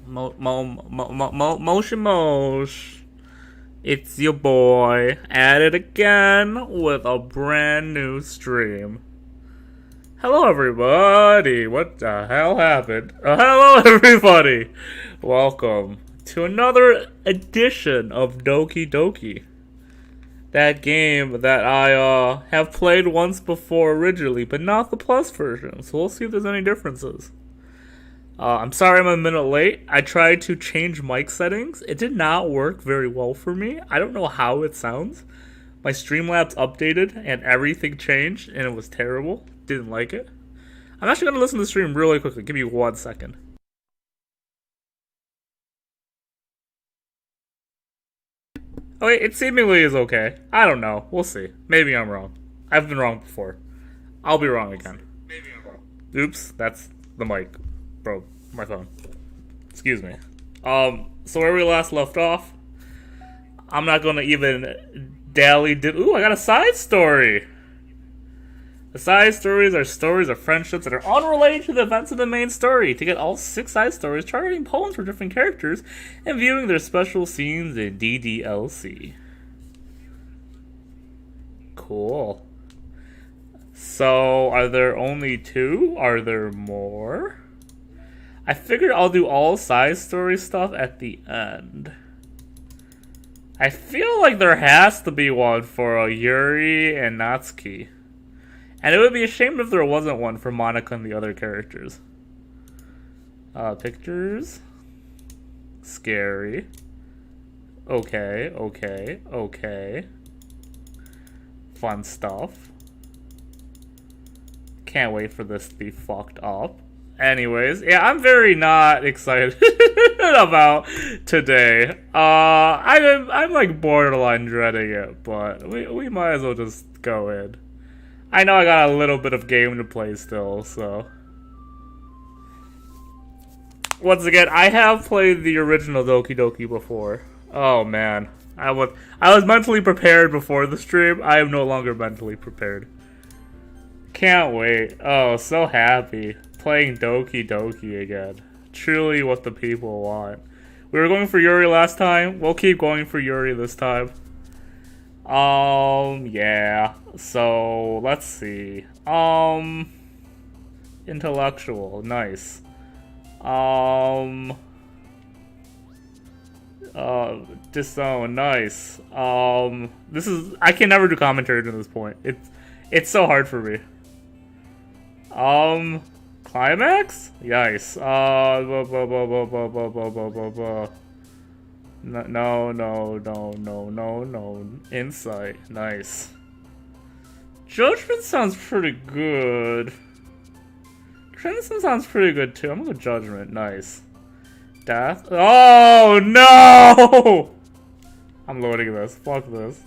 Motion Mosh. It's your boy at it again with a brand new stream. Hello, everybody. What the hell happened? Hello, everybody. Welcome to another edition of Doki Doki. That game that I have played once before originally, but not the Plus version. So we'll see if there's any differences. I'm sorry I'm a minute late. I tried to change mic settings. It did not work very well for me. I don't know how it sounds. My Streamlabs updated and everything changed and it was terrible. Didn't like it. I'm actually going to listen to the stream really quickly. Give me 1 second. Oh wait, it seemingly is okay. I don't know. We'll see. Maybe I'm wrong. I've been wrong before. I'll be wrong again. Maybe I'm wrong. Oops, that's the mic. Broke my phone. Excuse me. So where we last left off, I'm not gonna even dally. Ooh, I got a side story. The side stories are stories of friendships that are unrelated to the events of the main story. To get all 6 side stories, try writing poems for different characters and viewing their special scenes in DDLC. Cool. So, are there only 2? Are there more? I figured I'll do all side story stuff at the end. I feel like there has to be one for Yuri and Natsuki. And it would be a shame if there wasn't one for Monica and the other characters. Pictures. Scary. Okay. Fun stuff. Can't wait for this to be fucked up. Anyways, yeah, I'm very not excited about today. I'm like borderline dreading it, but we might as well just go in. I know I got a little bit of game to play still, so. Once again, I have played the original Doki Doki before. Oh man, I was mentally prepared before the stream. I am no longer mentally prepared. Can't wait. Oh, so happy. Playing Doki Doki again. Truly what the people want. We were going for Yuri last time. We'll keep going for Yuri this time. Yeah. So, let's see. Intellectual. Nice. Disown. Nice. This is... I can never do commentary to this point. It's so hard for me. Climax? Nice. No. Insight. Nice. Judgment sounds pretty good. Crimson sounds pretty good too. I'm gonna go Judgment. Nice. Death? Oh no! I'm loading this. Fuck this.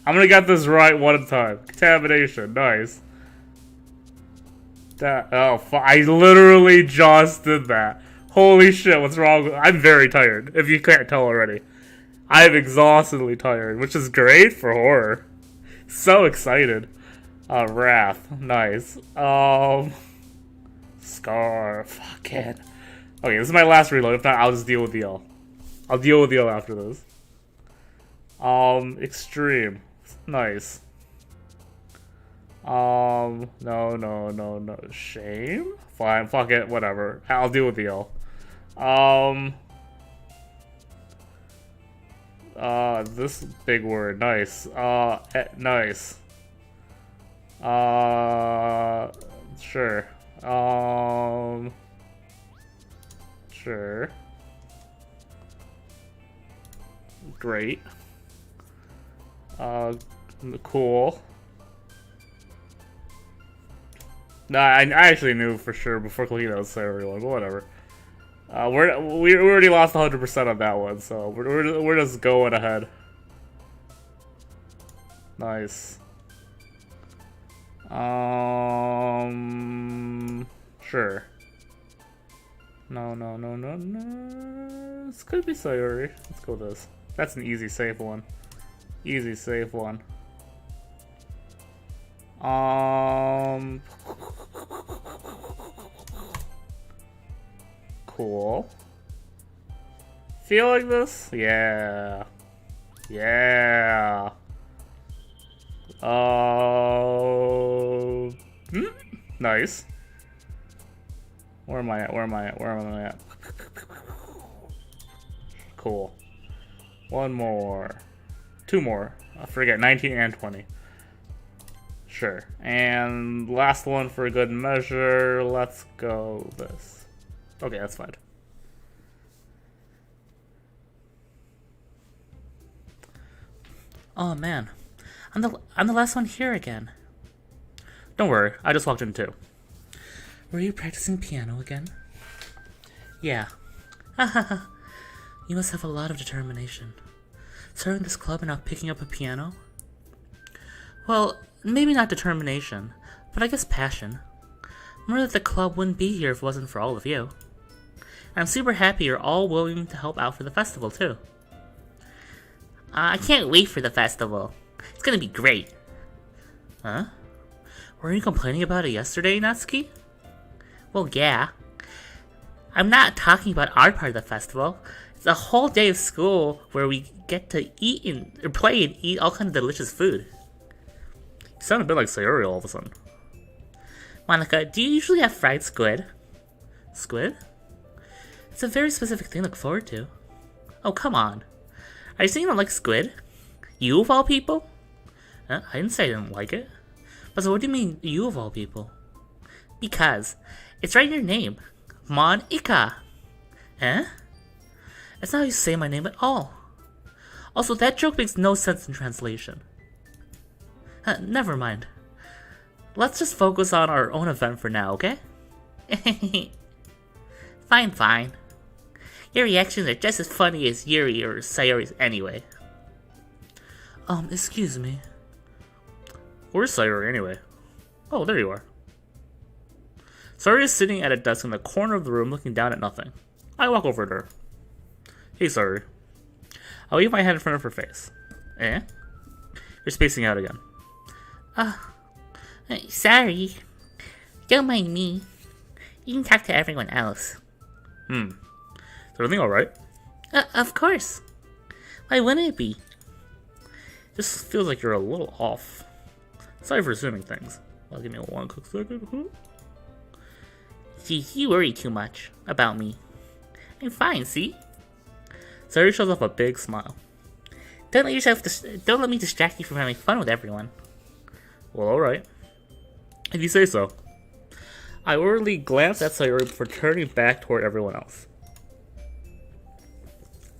I'm gonna get this right one time. Contamination. Nice. I literally just did that. Holy shit, what's wrong? I'm very tired, if you can't tell already. I'm exhaustingly tired, which is great for horror. So excited. Wrath. Nice. Scar. Fucking. Okay, this is my last reload. If not, I'll just deal with the L. I'll deal with the L after this. Extreme. Nice. No. Shame? Fine, fuck it, whatever. I'll deal with the L. This big word, nice. Nice. Sure. Sure. Great. Cool. Nah, I actually knew for sure before clicking that was everyone, but whatever. We already lost 100% on that one, so we're just going ahead. Nice. Sure. No. This could be Sayuri. Let's go with this. That's an easy, safe one. Easy, safe one. Cool. Feel like this? Yeah. Yeah. Nice. Where am I at? Where am I at? Cool. One more. Two more. I forget, 19 and 20. Sure. And last one for good measure. Let's go this. Okay, that's fine. Oh man, I'm the last one here again. Don't worry, I just walked in too. Were you practicing piano again? Yeah. You must have a lot of determination. Starting this club and now picking up a piano? Well, maybe not determination, but I guess passion. More that the club wouldn't be here if it wasn't for all of you. I'm super happy you're all willing to help out for the festival too. I can't wait for the festival. It's gonna be great. Huh? Were you complaining about it yesterday, Natsuki? Well, yeah. I'm not talking about our part of the festival. It's a whole day of school where we get to eat or play and eat all kinds of delicious food. You sound a bit like Sayori all of a sudden. Monica, do you usually have fried squid? Squid? It's a very specific thing to look forward to. Oh, come on. Are you saying you don't like squid? You of all people? I didn't say I didn't like it. But so what do you mean, you of all people? Because it's right in your name. Monica. Eh? That's not how you say my name at all. Also, that joke makes no sense in translation. Never mind. Let's just focus on our own event for now, okay? Fine. Your reactions are just as funny as Yuri or Sayori's anyway. Excuse me. Where's Sayori anyway? Oh, there you are. Sayori is sitting at a desk in the corner of the room looking down at nothing. I walk over to her. Hey, Sayori. I wave my hand in front of her face. Eh? You're spacing out again. Sorry. Don't mind me. You can talk to everyone else. Is everything alright? Of course. Why wouldn't it be? This feels like you're a little off. Sorry for assuming things. Well, give me one quick second. Geez, you worry too much about me. I'm fine, see? Sayori shows off a big smile. Don't let me distract you from having fun with everyone. Well, alright. If you say so. I worriedly glance at Sayori before turning back toward everyone else.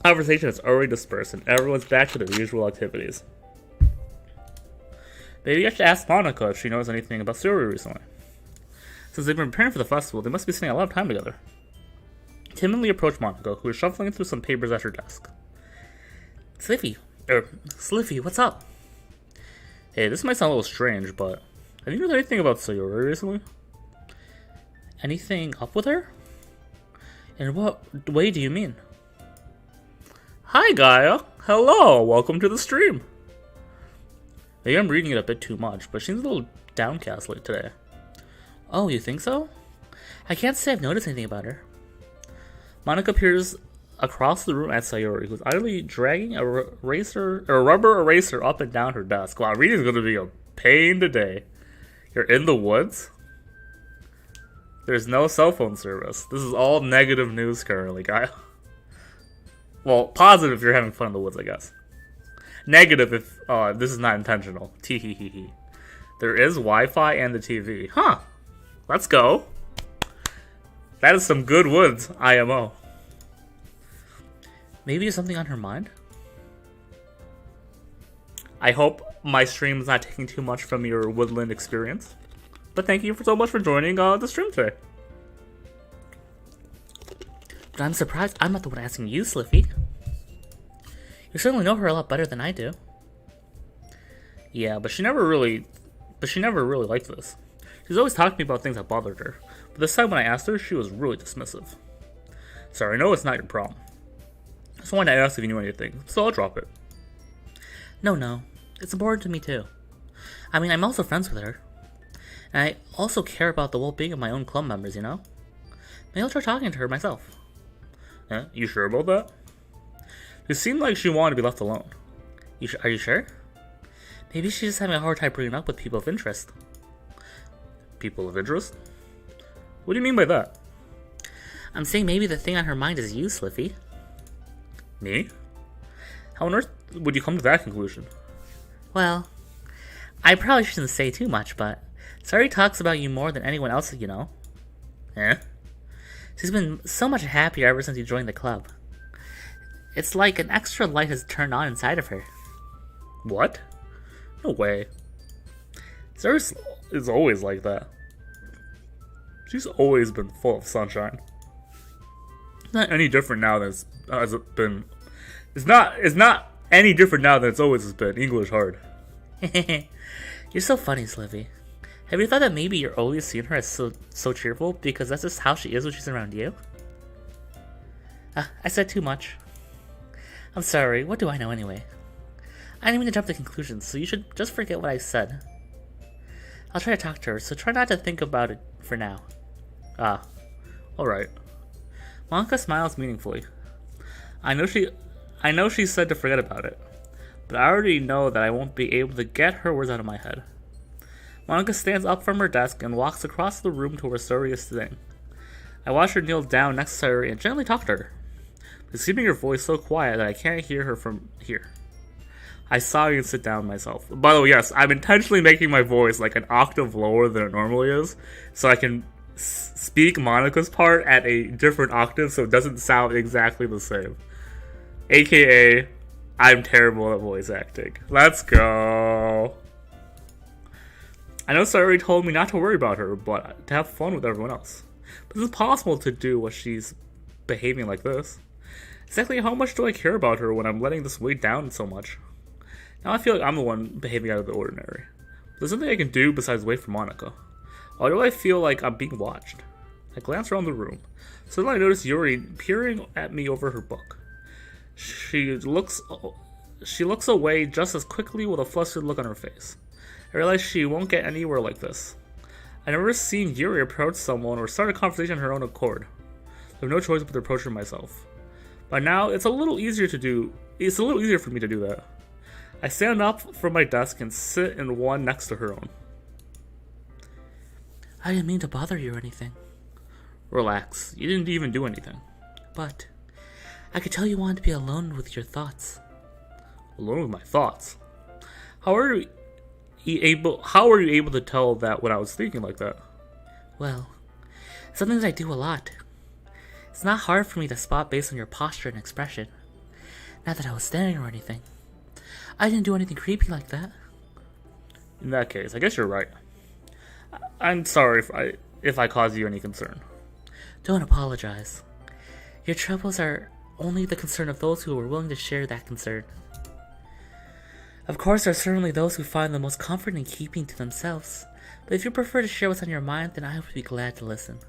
Conversation is already dispersed and everyone's back to their usual activities. Maybe I should ask Monica if she knows anything about Sayori recently. Since they've been preparing for the festival, they must be spending a lot of time together. Timidly approach Monica, who is shuffling through some papers at her desk. Sliffy, what's up? Hey, this might sound a little strange, but have you heard anything about Sayori recently? Anything up with her? In what way do you mean? Hi, Gaia. Hello. Welcome to the stream. Maybe I'm reading it a bit too much, but she seems a little downcast late today. Oh, you think so? I can't say I've noticed anything about her. Monica peers across the room at Sayori, who's idly dragging a rubber eraser up and down her desk. Wow, reading is going to be a pain today. You're in the woods? There's no cell phone service. This is all negative news currently, Gaia. Well, positive if you're having fun in the woods, I guess. Negative if this is not intentional. Teeheehehe. There is Wi-Fi and the TV. Huh. Let's go. That is some good woods, IMO. Maybe there's something on her mind? I hope my stream is not taking too much from your woodland experience. But thank you so much for joining the stream today. But I'm surprised I'm not the one asking you, Sliffy. You certainly know her a lot better than I do. Yeah, but she never really liked this. She's always talking to me about things that bothered her. But this time when I asked her, she was really dismissive. Sorry, I know it's not your problem. I just wanted to ask if you knew anything, so I'll drop it. No. It's important to me too. I mean, I'm also friends with her. And I also care about the well-being of my own club members, you know? Maybe I'll try talking to her myself. Eh? You sure about that? It seemed like she wanted to be left alone. Are you sure? Maybe she's just having a hard time bringing up with people of interest. People of interest? What do you mean by that? I'm saying maybe the thing on her mind is you, Sliffy. Me? How on earth would you come to that conclusion? Well, I probably shouldn't say too much, but Sari talks about you more than anyone else you know. Eh? She's been so much happier ever since you joined the club. It's like an extra light has turned on inside of her. What? No way. Sari is always like that. She's always been full of sunshine. It's not any different now than it's been. It's not any different now than it's always been. English hard. You're so funny, Sliffy. Have you thought that maybe you're always seeing her as so cheerful because that's just how she is when she's around you? I said too much. I'm sorry, what do I know anyway? I didn't mean to jump to conclusions, so you should just forget what I said. I'll try to talk to her, so try not to think about it for now. Alright. Monica smiles meaningfully. I know she said to forget about it, but I already know that I won't be able to get her words out of my head. Monica stands up from her desk and walks across the room to where Sari is sitting. I watch her kneel down next to Sari and gently talk to her, but keeping her voice so quiet that I can't hear her from here. I sigh and sit down myself. By the way, yes, I'm intentionally making my voice like an octave lower than it normally is, so I can speak Monica's part at a different octave so it doesn't sound exactly the same. AKA, I'm terrible at voice acting. Let's go. I know Sari told me not to worry about her, but to have fun with everyone else. But it's impossible to do what she's behaving like this. Exactly how much do I care about her when I'm letting this weigh down so much? Now I feel like I'm the one behaving out of the ordinary. There's something I can do besides wait for Monica. Why do I feel like I'm being watched? I glance around the room. Suddenly I notice Yuri peering at me over her book. She looks away just as quickly with a flustered look on her face. I realize she won't get anywhere like this. I've never seen Yuri approach someone or start a conversation on her own accord. I have no choice but to approach her myself. By now, it's a little easier for me to do that. I stand up from my desk and sit in one next to her own. I didn't mean to bother you or anything. Relax, you didn't even do anything. But I could tell you wanted to be alone with your thoughts. Alone with my thoughts? How are you able to tell that when I was thinking like that? Well, something that I do a lot. It's not hard for me to spot based on your posture and expression. Not that I was staring or anything. I didn't do anything creepy like that. In that case, I guess you're right. I'm sorry if I caused you any concern. Don't apologize. Your troubles are only the concern of those who are willing to share that concern. Of course, there are certainly those who find the most comfort in keeping to themselves, but if you prefer to share what's on your mind, then I would be glad to listen.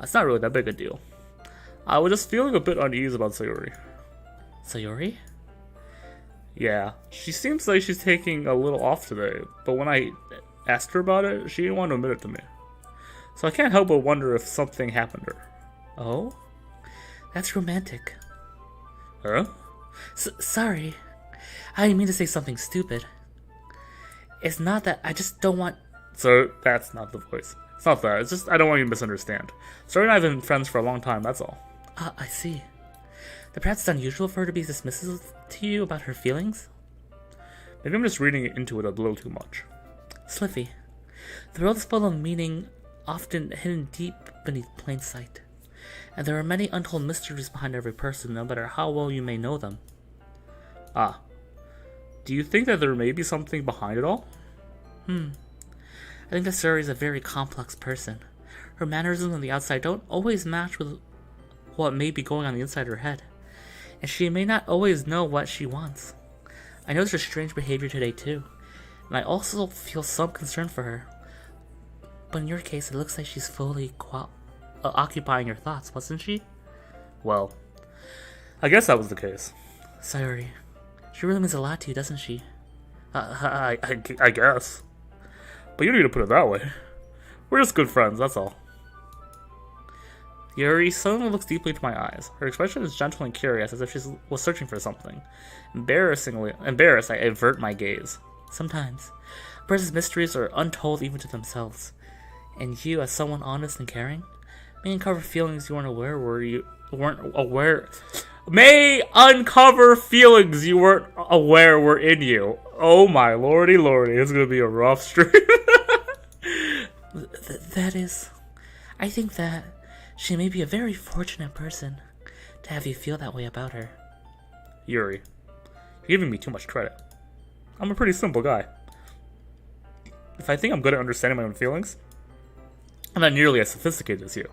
It's not really that big a deal. I was just feeling a bit uneasy about Sayori. Sayori? Yeah, she seems like she's taking a little off today, but when I asked her about it, she didn't want to admit it to me. So I can't help but wonder if something happened to her. Oh? That's romantic. Huh? Sorry. I didn't mean to say something stupid. It's not that I just don't want... So, that's not the voice. It's not that. It's just I don't want you to misunderstand. Sorry, and I have been friends for a long time, that's all. I see. Then perhaps it's unusual for her to be dismissive to you about her feelings? Maybe I'm just reading into it a little too much. Sliffy, the world is full of meaning, often hidden deep beneath plain sight. And there are many untold mysteries behind every person, no matter how well you may know them. Ah. Do you think that there may be something behind it all? I think that Suri is a very complex person. Her mannerisms on the outside don't always match with what may be going on the inside of her head. And she may not always know what she wants. I noticed her strange behavior today too, and I also feel some concern for her. But in your case, it looks like she's fully occupying your thoughts, wasn't she? Well, I guess that was the case. Sayori, she really means a lot to you, doesn't she? I guess. But you don't need to put it that way. We're just good friends, that's all. Yuri suddenly looks deeply into my eyes. Her expression is gentle and curious, as if she was searching for something. Embarrassed, I avert my gaze. Sometimes, a person's mysteries are untold even to themselves. And you, as someone honest and caring, may uncover feelings you weren't aware May uncover feelings you weren't aware were in you. Oh my lordy, it's gonna be a rough stream. I think that she may be a very fortunate person to have you feel that way about her. Yuri, you're giving me too much credit. I'm a pretty simple guy. If I think I'm good at understanding my own feelings, I'm not nearly as sophisticated as you.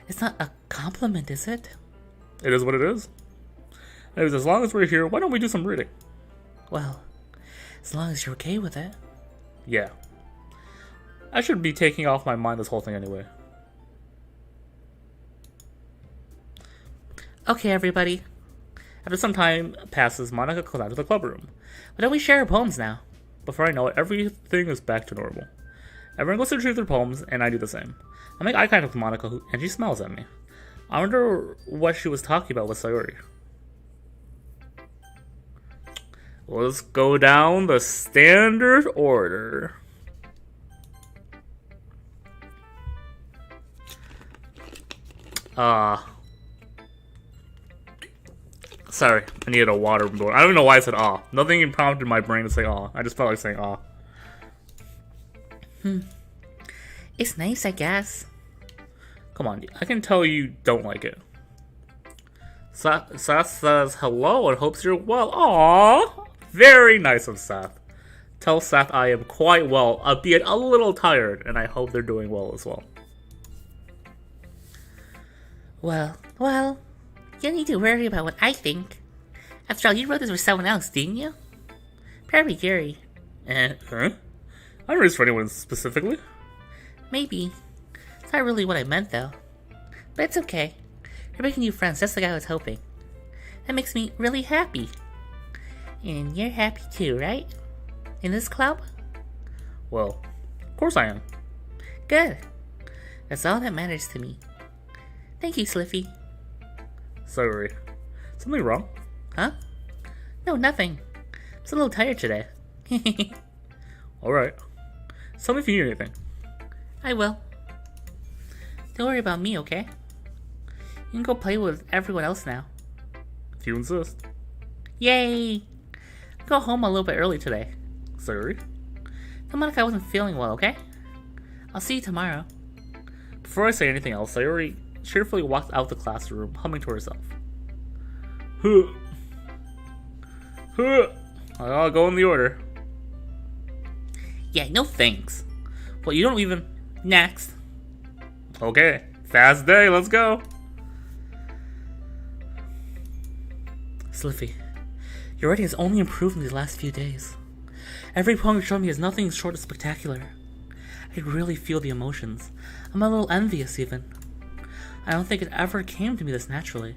It's not a compliment, is it? It is what it is. Anyways, as long as we're here, why don't we do some reading? Well, as long as you're okay with it. Yeah. I should be taking off my mind this whole thing anyway. Okay, everybody. After some time passes, Monica comes out of the club room. Why don't we share our poems now? Before I know it, everything is back to normal. Everyone goes to retrieve their poems, and I do the same. I make eye contact with Monica, and she smiles at me. I wonder what she was talking about with Sayori. Let's go down the standard order. Sorry, I needed a water door. I don't even know why I said ah. Nothing even prompted my brain to say ah. I just felt like saying ah. It's nice, I guess. Come on, I can tell you don't like it. Seth says hello and hopes you're well. Aww! Very nice of Seth. Tell Seth I am quite well, albeit a little tired, and I hope they're doing well as well. Well, you don't need to worry about what I think. After all, you wrote this for someone else, didn't you? Probably Yuri. Huh? I didn't write this for anyone specifically. Maybe. It's not really what I meant, though. But it's okay. You're making new friends, just like I was hoping. That makes me really happy. And you're happy too, right? In this club? Well, of course I am. Good. That's all that matters to me. Thank you, Sliffy. Sorry. Something wrong? Huh? No, nothing. I'm just a little tired today. Alright. Tell me if you need anything. I will. Don't worry about me, okay? You can go play with everyone else now. If you insist. Yay! I'll go home a little bit early today. Sorry? Tell Monica I wasn't feeling well, okay? I'll see you tomorrow. Before I say anything else, Sayori cheerfully walked out of the classroom, humming to herself. Huh. I'll go in the order. Yeah, no thanks. Well, you don't even... Next. Okay, fast day, let's go. Sliffy, your writing has only improved in these last few days. Every poem you showed me is nothing short of spectacular. I really feel the emotions. I'm a little envious, even. I don't think it ever came to me this naturally.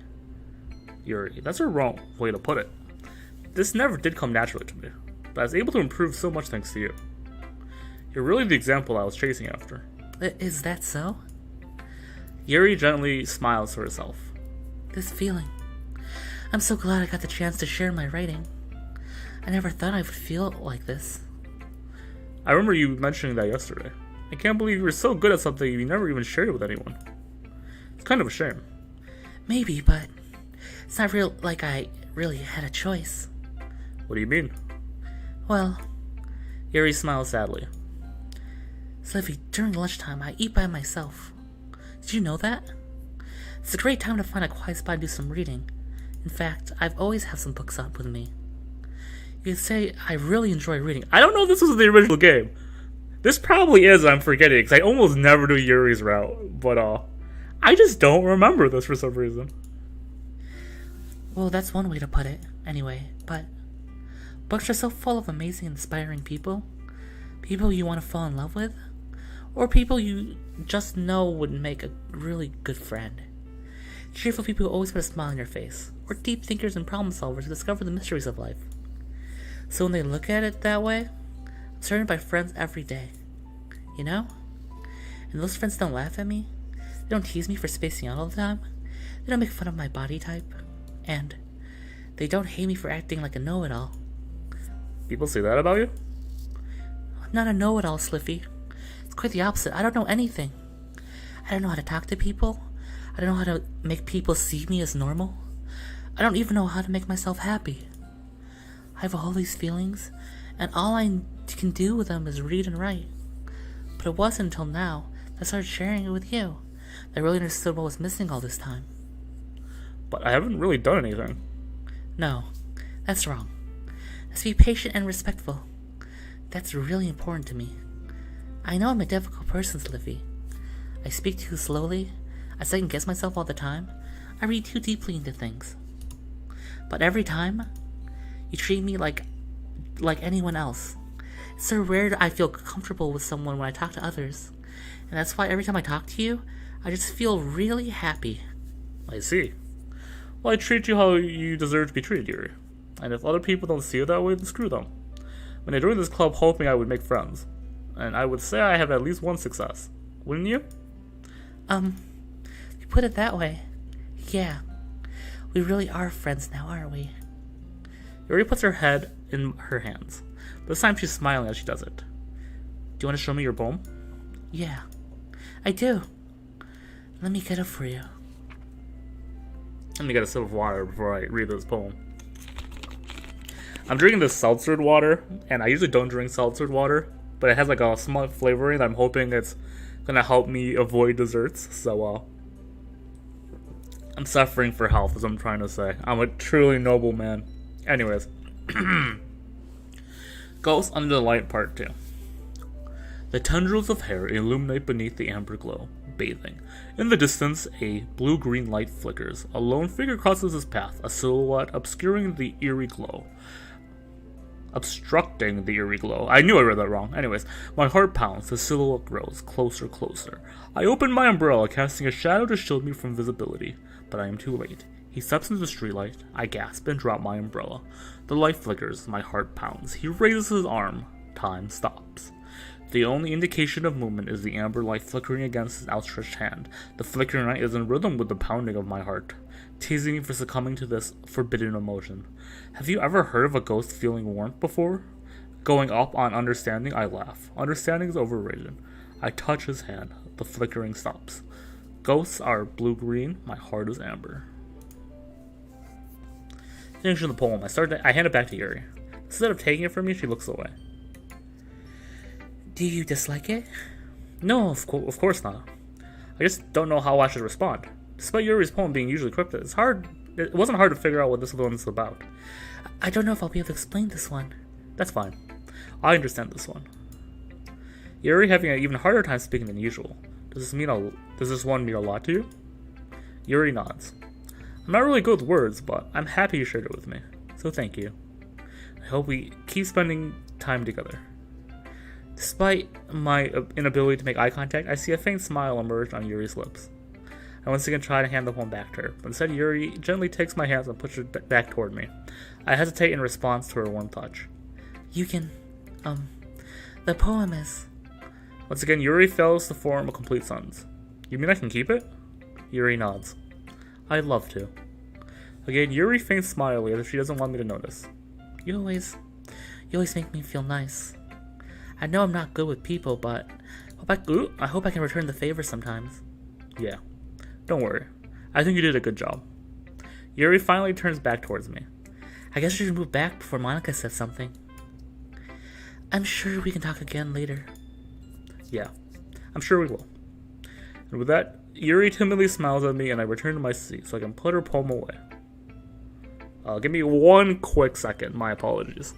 Yuri, that's a wrong way to put it. This never did come naturally to me, but I was able to improve so much thanks to you. You're really the example I was chasing after. Is that so? Yuri gently smiles to herself. This feeling. I'm so glad I got the chance to share my writing. I never thought I would feel like this. I remember you mentioning that yesterday. I can't believe you were so good at something you never even shared it with anyone. It's kind of a shame. Maybe, but it's not real like I really had a choice. What do you mean? Well, Yuri smiles sadly. Sliffy, during lunchtime I eat by myself. Did you know that? It's a great time to find a quiet spot and do some reading. In fact, I've always had some books up with me. You could say I really enjoy reading. I don't know if this was the original game. This probably is, I'm forgetting, because I almost never do Yuri's route, but I just don't remember this for some reason. Well, that's one way to put it, anyway, but books are so full of amazing, inspiring people. People you want to fall in love with, or people you just know would make a really good friend. Cheerful people who always put a smile on your face, or deep thinkers and problem solvers who discover the mysteries of life. So when they look at it that way, I'm surrounded by friends every day. You know? And those friends don't laugh at me. They don't tease me for spacing out all the time. They don't make fun of my body type. And they don't hate me for acting like a know-it-all. People say that about you? I'm not a know-it-all, Sliffy. It's quite the opposite. I don't know anything. I don't know how to talk to people. I don't know how to make people see me as normal. I don't even know how to make myself happy. I have all these feelings, and all I can do with them is read and write. But it wasn't until now that I started sharing it with you that I really understood what was missing all this time. But I haven't really done anything. No, that's wrong. Let's be patient and respectful. That's really important to me. I know I'm a difficult person, Sliffy. I speak too slowly. I second guess myself all the time. I read too deeply into things. But every time, you treat me like anyone else. It's so rare that I feel comfortable with someone when I talk to others. And that's why every time I talk to you, I just feel really happy. I see. Well, I treat you how you deserve to be treated, Yuri. And if other people don't see it that way, then screw them. When I joined this club hoping I would make friends, and I would say I have at least one success. Wouldn't you? You put it that way. Yeah. We really are friends now, aren't we? Yuri puts her head in her hands. This time she's smiling as she does it. Do you want to show me your poem? Yeah, I do. Let me get it for you. Let me get a sip of water before I read this poem. I'm drinking this seltzered water, and I usually don't drink seltzered water, but it has like a small flavoring that I'm hoping it's gonna help me avoid desserts, so I'm suffering for health, as I'm trying to say. I'm a truly noble man. Anyways. Ghosts Under the Light Part 2. The tendrils of hair illuminate beneath the amber glow, bathing. In the distance, a blue-green light flickers. A lone figure crosses his path, a silhouette obscuring the eerie glow. Obstructing the eerie glow. I knew I read that wrong. Anyways, my heart pounds, the silhouette grows closer, closer. I open my umbrella, casting a shadow to shield me from visibility. But I am too late. He steps into the streetlight. I gasp and drop my umbrella. The light flickers, my heart pounds. He raises his arm. Time stops. The only indication of movement is the amber light flickering against his outstretched hand. The flickering light is in rhythm with the pounding of my heart, teasing me for succumbing to this forbidden emotion. Have you ever heard of a ghost feeling warmth before? Going up on understanding, I laugh. Understanding is overrated. I touch his hand. The flickering stops. Ghosts are blue-green. My heart is amber. Finishing the poem, I hand it back to Yuri. Instead of taking it from me, she looks away. Do you dislike it? No, of course not. I just don't know how I should respond. Despite Yuri's poem being usually cryptic, it wasn't hard to figure out what this one's about. I don't know if I'll be able to explain this one. That's fine. I understand this one. Yuri having an even harder time speaking than usual. Does this one mean a lot to you? Yuri nods. I'm not really good with words, but I'm happy you shared it with me. So thank you. I hope we keep spending time together. Despite my inability to make eye contact, I see a faint smile emerge on Yuri's lips. I once again try to hand the poem back to her, but instead Yuri gently takes my hands and pushes it back toward me. I hesitate in response to her warm touch. You can, the poem is... Once again, Yuri fails to form a complete sentence. You mean I can keep it? Yuri nods. I'd love to. Again, Yuri feigns smiley as if she doesn't want me to notice. You always make me feel nice. I know I'm not good with people, but I hope I can return the favor sometimes. Yeah. Don't worry. I think you did a good job. Yuri finally turns back towards me. I guess we should move back before Monica says something. I'm sure we can talk again later. Yeah, I'm sure we will. And with that, Yuri timidly smiles at me and I return to my seat so I can put her poem away. Give me one quick second. My apologies.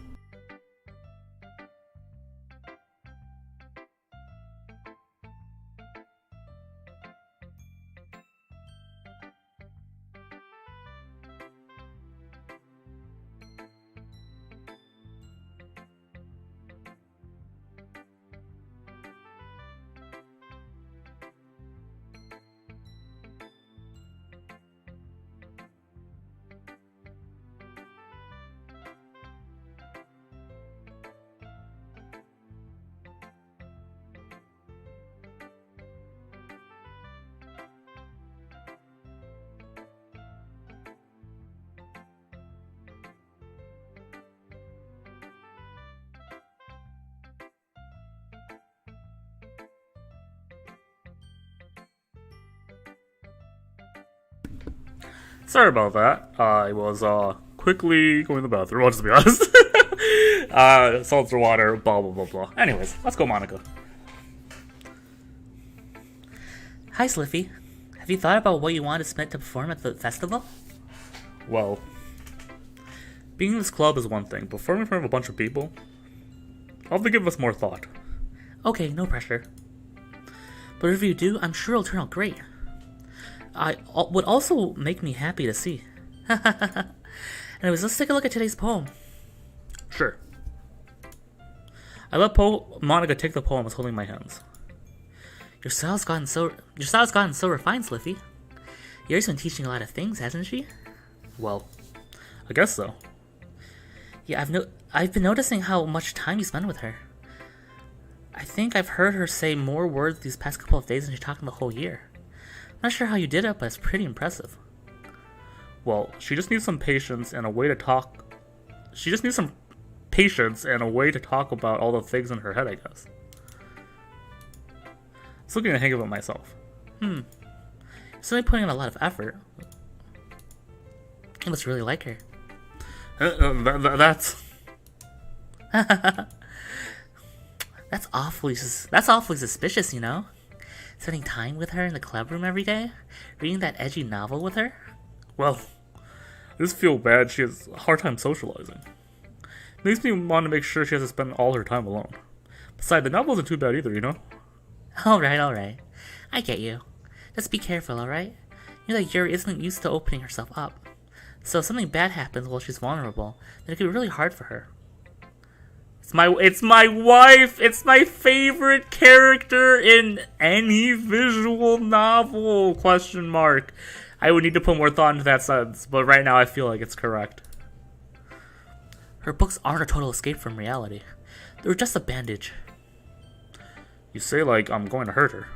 Sorry about that. I was quickly going to the bathroom, I'll just be honest. Salts or water, blah blah blah blah. Anyways, let's go, Monica. Hi, Sliffy. Have you thought about what you want to submit to perform at the festival? Well, being in this club is one thing. Performing in front of a bunch of people, I'll have to give us more thought. Okay, no pressure. But if you do, I'm sure it'll turn out great. Would also make me happy to see. Anyways, let's take a look at today's poem. Sure. I let Monica take the poem I was holding in my hands. Your style's gotten so refined, Sliffy. Yuri's been teaching a lot of things, hasn't she? Well, I guess so. Yeah, I've been noticing how much time you spend with her. I think I've heard her say more words these past couple of days than she talked in the whole year. I'm not sure how you did it, but it's pretty impressive. Well, she just needs some patience and a way to talk. She just needs some patience and a way to talk about all the things in her head, I guess. I was looking to hang of it myself. You're certainly putting in a lot of effort. You must really like her. That's That's awfully suspicious, you know? Spending time with her in the club room every day? Reading that edgy novel with her? well, I just feel bad she has a hard time socializing. It makes me want to make sure she has to spend all her time alone. Besides, the novel isn't too bad either, you know? Alright. I get you. Just be careful, alright? You know that Yuri isn't used to opening herself up. So if something bad happens while she's vulnerable, then it could be really hard for her. It's my wife! It's my favorite character in any visual novel, question mark. I would need to put more thought into that sentence, but right now I feel like it's correct. Her books aren't a total escape from reality. They're just a bandage. You say like I'm going to hurt her.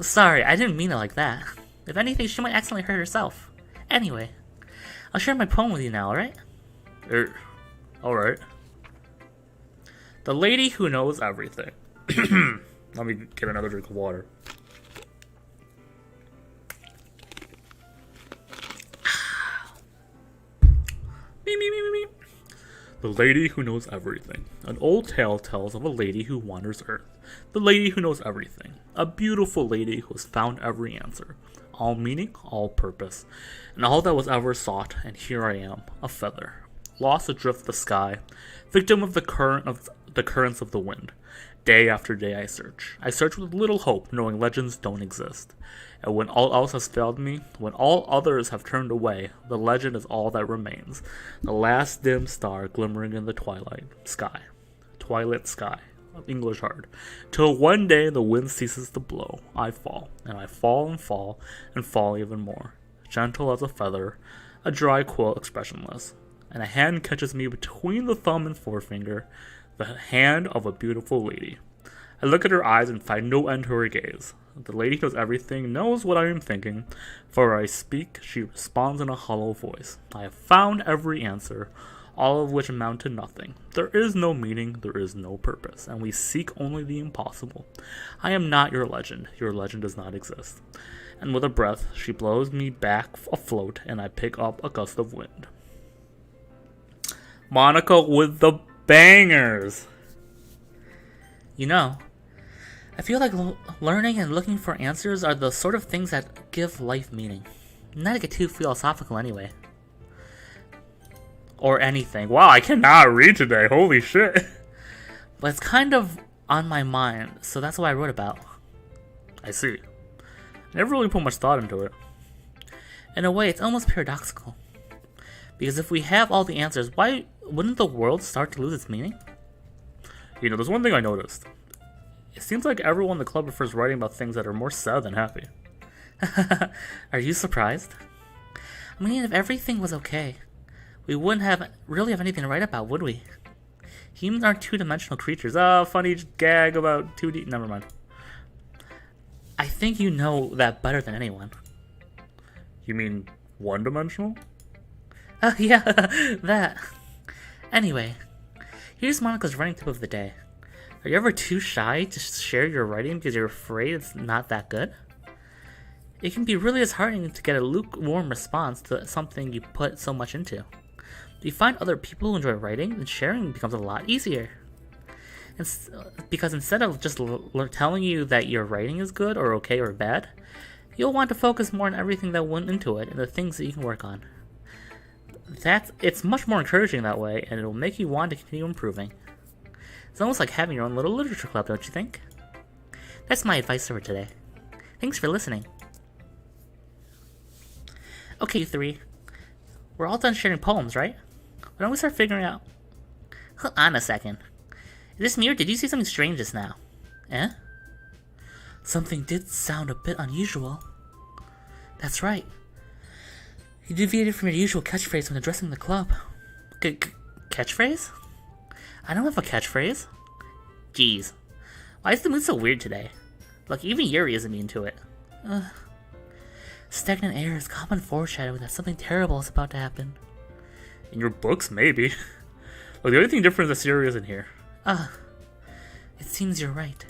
Sorry, I didn't mean it like that. If anything, she might accidentally hurt herself. Anyway, I'll share my poem with you now, alright? Alright. The Lady Who Knows Everything. Let me get another drink of water. Me. The Lady Who Knows Everything. An old tale tells of a lady who wanders Earth. The lady who knows everything. A beautiful lady who has found every answer. All meaning, all purpose. And all that was ever sought, and here I am, a feather. Lost adrift the sky. Victim of the currents of the wind. Day after day I search. I search with little hope, knowing legends don't exist. And when all else has failed me, when all others have turned away, the legend is all that remains. The last dim star glimmering in the twilight sky. Twilight sky. English hard. Till one day the wind ceases to blow. I fall, and I fall and fall, and fall even more. Gentle as a feather, a dry quill expressionless. And a hand catches me between the thumb and forefinger, the hand of a beautiful lady. I look at her eyes and find no end to her gaze. The lady who knows everything knows what I am thinking, for I speak, she responds in a hollow voice. I have found every answer, all of which amount to nothing. There is no meaning, there is no purpose, and we seek only the impossible. I am not your legend does not exist. And with a breath, she blows me back afloat, and I pick up a gust of wind. Monica with the bangers! You know, I feel like learning and looking for answers are the sort of things that give life meaning. Not to get too philosophical anyway. Or anything. Wow, I cannot read today. Holy shit. But it's kind of on my mind, so that's what I wrote about. I see. I never really put much thought into it. In a way, it's almost paradoxical. Because if we have all the answers, why wouldn't the world start to lose its meaning? You know, there's one thing I noticed. It seems like everyone in the club prefers writing about things that are more sad than happy. Are you surprised? I mean, if everything was okay, we wouldn't really have anything to write about, would we? Humans aren't two-dimensional creatures. Funny gag about 2D. Never mind. I think you know that better than anyone. You mean one-dimensional? Yeah, that. Anyway, here's Monica's writing tip of the day. Are you ever too shy to share your writing because you're afraid it's not that good? It can be really disheartening to get a lukewarm response to something you put so much into. If you find other people who enjoy writing, then sharing becomes a lot easier. Because instead of just telling you that your writing is good or okay or bad, you'll want to focus more on everything that went into it and the things that you can work on. It's much more encouraging that way, and it'll make you want to continue improving. It's almost like having your own little literature club, don't you think? That's my advice for today. Thanks for listening. Okay, you three. We're all done sharing poems, right? Why don't we start figuring out... Hold on a second. Is this me or did you see something strange just now? Eh? Something did sound a bit unusual. That's right. You deviated from your usual catchphrase when addressing the club. Catchphrase? I don't have a catchphrase. Jeez. Why is the mood so weird today? Look, even Yuri isn't immune to it. Stagnant air is common foreshadowing that something terrible is about to happen. In your books, maybe. Look, the only thing different is that Siri isn't here. It seems you're right.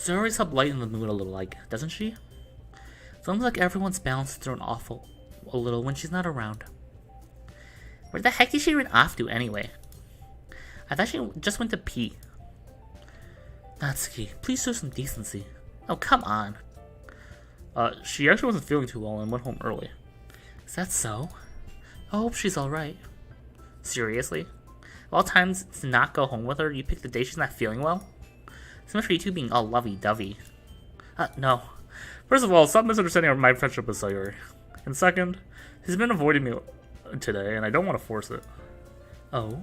She always helps lighten the mood a little, doesn't she? It's almost like everyone's balance is thrown off a little when she's not around. Where the heck did she run off to anyway? I thought she just went to pee. Natsuki, please show some decency. Oh, come on. She actually wasn't feeling too well and went home early. Is that so? I hope she's alright. Seriously? Of all times to not go home with her, you pick the day she's not feeling well? So much for you two being all lovey-dovey. No. First of all, stop misunderstanding my friendship with Sayuri. And second, he's been avoiding me today, and I don't want to force it. Oh?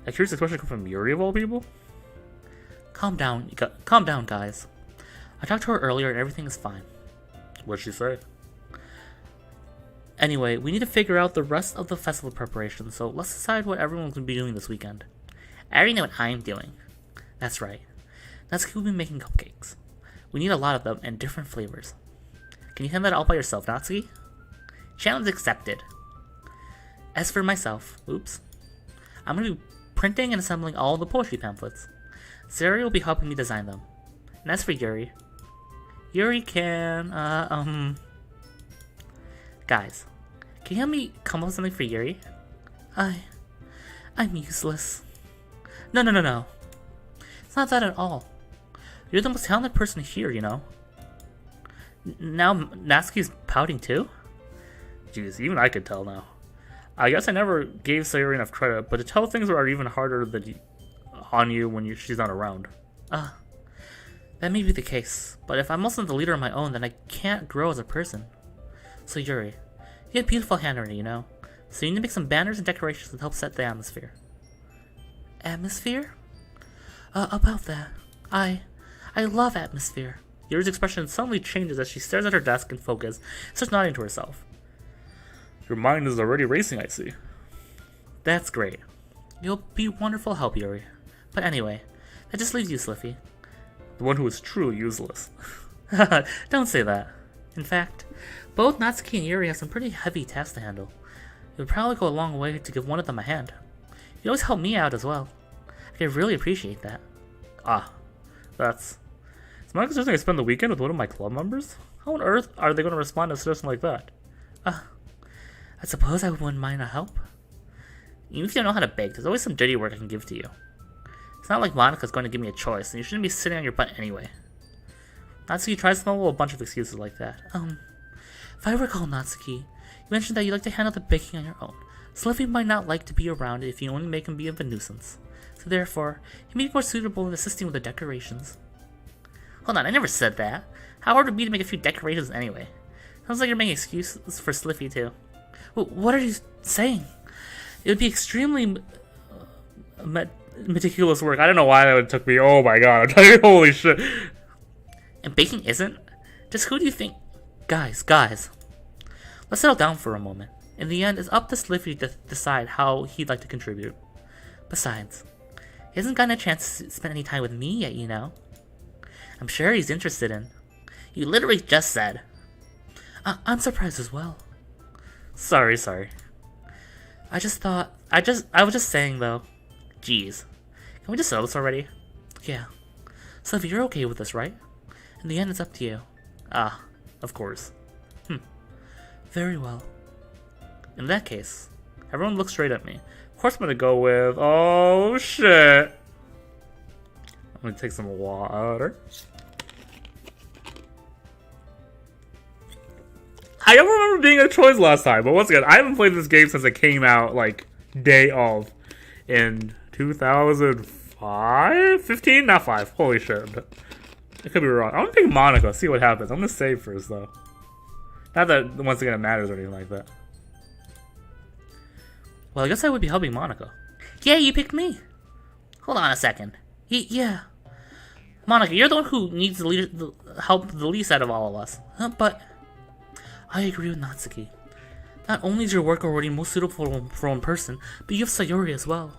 A curious question come from Yuri of all people? Calm down, guys. I talked to her earlier and everything is fine. What'd she say? Anyway, we need to figure out the rest of the festival preparation, so let's decide what everyone's going to be doing this weekend. I already know what I'm doing. That's right. Natsuki will be making cupcakes. We need a lot of them and different flavors. Can you hand that all by yourself, Natsuki? Challenge accepted. As for myself, I'm going to be printing and assembling all the poetry pamphlets. Sari will be helping me design them. And as for Yuri can, Guys, can you help me come up with something for Yuri? I'm useless. No. It's not that at all. You're the most talented person here, you know. Now Natsuki's pouting too? Jeez, even I could tell now. I guess I never gave Sayuri enough credit, but to tell things are even harder on you when she's not around. That may be the case, but if I'm also the leader on my own, then I can't grow as a person. So Yuri, you have beautiful handwriting, you know, so you need to make some banners and decorations to help set the atmosphere. Atmosphere? About that, I love atmosphere. Yuri's expression suddenly changes as she stares at her desk in focus and starts nodding to herself. Your mind is already racing, I see. That's great. You'll be wonderful help, Yuri. But anyway, that just leaves you, Sliffy. The one who is truly useless. Don't say that. In fact, both Natsuki and Yuri have some pretty heavy tasks to handle. It would probably go a long way to give one of them a hand. You always help me out as well. I could really appreciate that. That's... Is Monica suggesting I spend the weekend with one of my club members? How on earth are they going to respond to a suggestion like that? I suppose I wouldn't mind a help. Even if you don't know how to bake, there's always some dirty work I can give to you. It's not like Monica's going to give me a choice, and you shouldn't be sitting on your butt anyway. Natsuki tries to know a bunch of excuses like that. If I recall, Natsuki, you mentioned that you like to handle the baking on your own. Sliffy might not like to be around if you only make him be of a nuisance. So therefore, he may be more suitable in assisting with the decorations. Hold on, I never said that. How hard would it be to make a few decorations anyway? Sounds like you're making excuses for Sliffy too. What are you saying? It would be extremely meticulous work. I don't know why that took me. Oh my god, I'm telling you, holy shit. And baking isn't? Just who do you think? Guys. Let's settle down for a moment. In the end, it's up to Sliffy to decide how he'd like to contribute. Besides, he hasn't gotten a chance to spend any time with me yet, you know. I'm sure he's interested in. You literally just said. I'm surprised as well. Sorry. I was just saying though. Jeez. Can we just settle this already? Yeah. So if you're okay with this, right? In the end, it's up to you. Ah, of course. Very well. In that case, everyone look straight at me. Of course I'm gonna go with... Oh, shit. I'm gonna take some water. I don't remember being a choice last time, but once again, I haven't played this game since it came out, like, day of. In 2005? 15? Not 5. Holy shit. I could be wrong. I'm gonna pick Monica, see what happens. I'm gonna save first, though. Not that once again it matters or anything like that. Well, I guess I would be helping Monica. Yeah, you picked me. Hold on a second. Yeah. Monica, you're the one who needs the help the least out of all of us. But I agree with Natsuki. Not only is your work already most suitable for one person, but you have Sayori as well.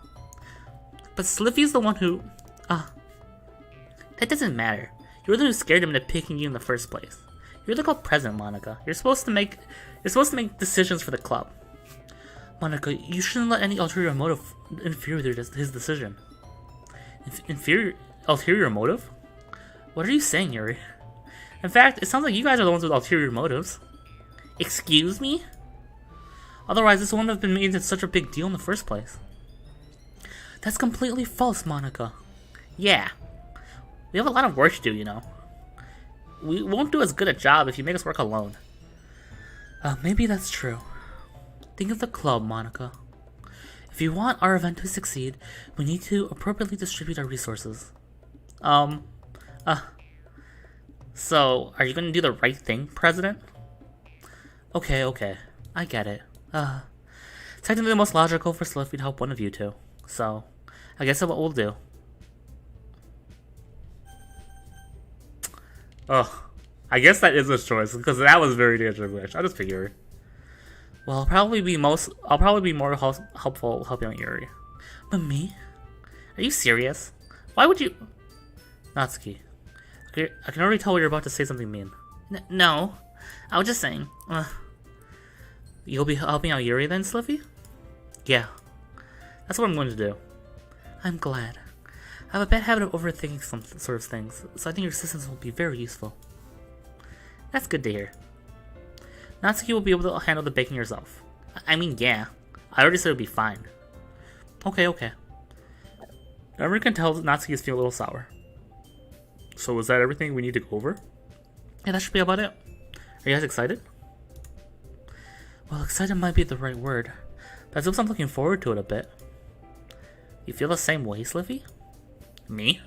But Sliffy's the one who... That doesn't matter. You're the one who scared him into picking you in the first place. You're the club president, Monica. You're supposed to make decisions for the club. Monica, you shouldn't let any ulterior motive interfere with his decision. Ulterior motive? What are you saying, Yuri? In fact, it sounds like you guys are the ones with ulterior motives. Excuse me? Otherwise, this wouldn't have been made into such a big deal in the first place. That's completely false, Monica. Yeah. We have a lot of work to do, you know. We won't do as good a job if you make us work alone. Maybe that's true. Think of the club, Monica. If you want our event to succeed, we need to appropriately distribute our resources. So, are you gonna do the right thing, President? Okay. I get it. Technically the most logical for Sliffy to help one of you two. So, I guess that's what we'll do. I guess that is a choice, because that was very dangerous. I just figured. Well, I'll probably be more helpful helping out Yuri. But me? Are you serious? Why would you... Natsuki. I can already tell you're about to say something mean. No. I was just saying. You'll be helping out Yuri then, Sliffy? Yeah. That's what I'm going to do. I'm glad. I have a bad habit of overthinking some sort of things, so I think your assistance will be very useful. That's good to hear. Natsuki will be able to handle the baking herself. I mean, yeah. I already said it would be fine. Okay. Everyone can tell that Natsuki is feeling a little sour. So is that everything we need to go over? Yeah, that should be about it. Are you guys excited? Well, excited might be the right word, but I suppose I'm looking forward to it a bit. You feel the same way, Sliffy? Me?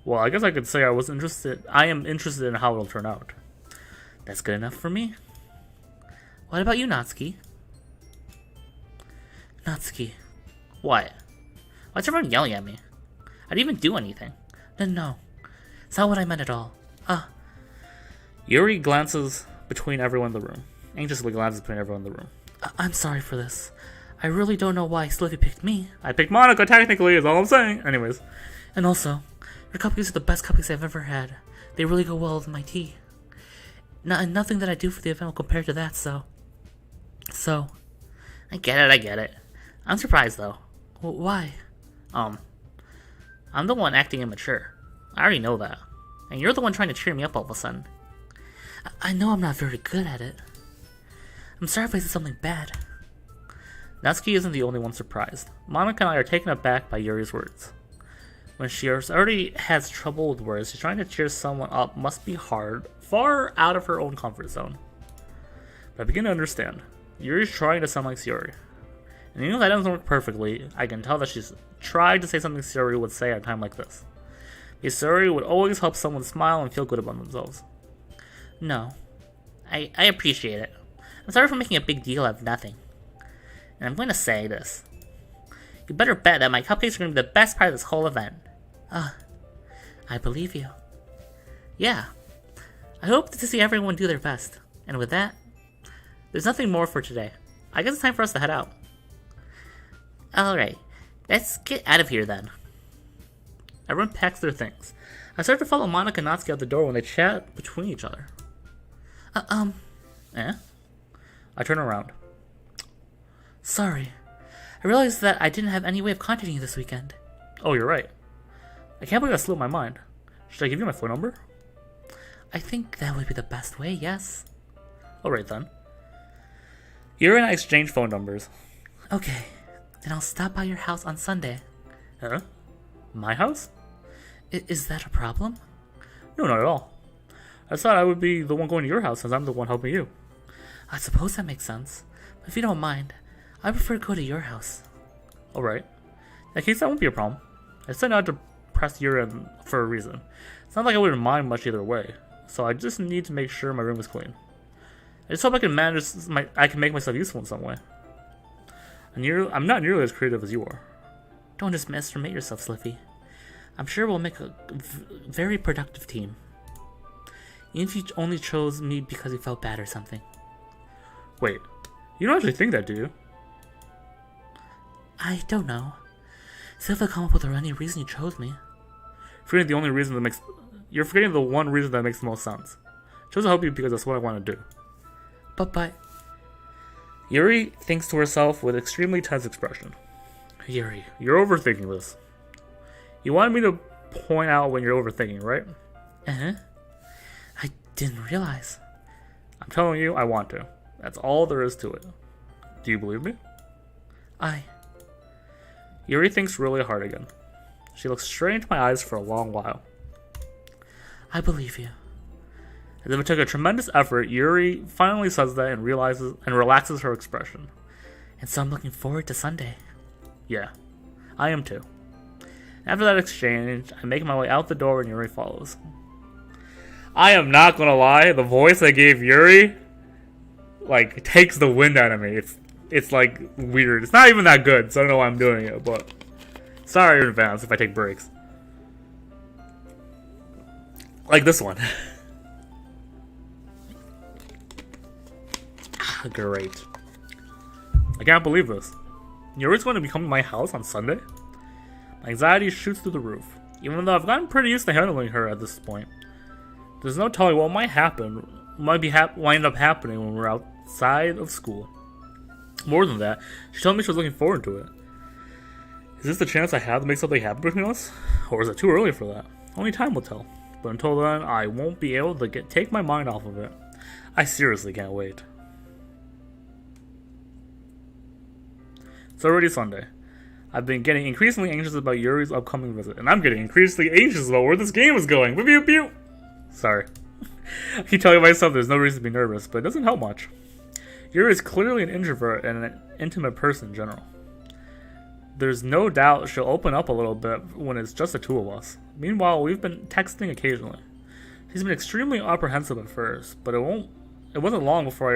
Well, I guess I could say I am interested in how it'll turn out. That's good enough for me. What about you, Natsuki? Natsuki. What? Why's everyone yelling at me? I didn't even do anything. No. It's not what I meant at all. Yuri glances between everyone in the room. Anxiously glances between everyone in the room. I'm sorry for this. I really don't know why Sliffy picked me. I picked Monica, technically, is all I'm saying. Anyways. And also, your cupcakes are the best cupcakes I've ever had. They really go well with my tea. Nothing that I do for the event will compare to that, so... I get it. I'm surprised, though. Why? I'm the one acting immature. I already know that. And you're the one trying to cheer me up all of a sudden. I know I'm not very good at it. I'm sorry if I said something bad. Natsuki isn't the only one surprised. Monica and I are taken aback by Yuri's words. When she already has trouble with words, she's trying to cheer someone up must be hard, far out of her own comfort zone. But I begin to understand. Yuri's trying to sound like Sayori. And even though that doesn't work perfectly, I can tell that she's tried to say something Sayori would say at a time like this. Because Sayori would always help someone smile and feel good about themselves. No. I appreciate it. I'm sorry for making a big deal out of nothing. And I'm going to say this. You better bet that my cupcakes are going to be the best part of this whole event. I believe you. Yeah. I hope to see everyone do their best. And with that, there's nothing more for today. I guess it's time for us to head out. Alright. Let's get out of here then. Everyone packs their things. I start to follow Monica and Natsuki out the door when they chat between each other. I turn around. Sorry. I realized that I didn't have any way of contacting you this weekend. Oh, you're right. I can't believe that slipped my mind. Should I give you my phone number? I think that would be the best way, yes. Alright then. Yuri and I exchange phone numbers. Okay, then I'll stop by your house on Sunday. Huh? My house? Is that a problem? No, not at all. I thought I would be the one going to your house since I'm the one helping you. I suppose that makes sense. But if you don't mind, I prefer to go to your house. Alright. In that case, that won't be a problem. I said not to press urine for a reason. It's not like I wouldn't mind much either way. So I just need to make sure my room is clean. I just hope I can I can make myself useful in some way. I'm not nearly as creative as you are. Don't just misestimate yourself, Sliffy. I'm sure we'll make a very productive team. Even if you only chose me because you felt bad or something. Wait, you don't actually think that, do you? I don't know. See if I come up with any reason you chose me. You're forgetting the one reason that makes the most sense. I chose to help you because that's what I want to do. But... Yuri thinks to herself with extremely tense expression. Yuri, you're overthinking this. You wanted me to point out when you're overthinking, right? Uh-huh. I didn't realize. I'm telling you, I want to. That's all there is to it. Do you believe me? Yuri thinks really hard again. She looks straight into my eyes for a long while. I believe you. As if it took a tremendous effort, Yuri finally says that and relaxes her expression. And so I'm looking forward to Sunday. Yeah, I am too. After that exchange, I make my way out the door and Yuri follows. I am not gonna lie, the voice I gave Yuri, like, takes the wind out of me. It's like weird. It's not even that good, so I don't know why I'm doing it, but sorry in advance if I take breaks. Like this one. Great. I can't believe this. Yuri's going to be coming to my house on Sunday? My anxiety shoots through the roof, even though I've gotten pretty used to handling her at this point. There's no telling what might end up happening when we're outside of school. More than that, she told me she was looking forward to it. Is this the chance I have to make something happen between us? Or is it too early for that? Only time will tell. But until then, I won't be able to take my mind off of it. I seriously can't wait. It's already Sunday. I've been getting increasingly anxious about Yuri's upcoming visit, and I'm getting increasingly anxious about where this game is going. Pew pew. Sorry. I keep telling myself there's no reason to be nervous, but it doesn't help much. Yuri is clearly an introvert and an intimate person in general. There's no doubt she'll open up a little bit when it's just the two of us. Meanwhile, we've been texting occasionally. She's been extremely apprehensive at first, but it wasn't long before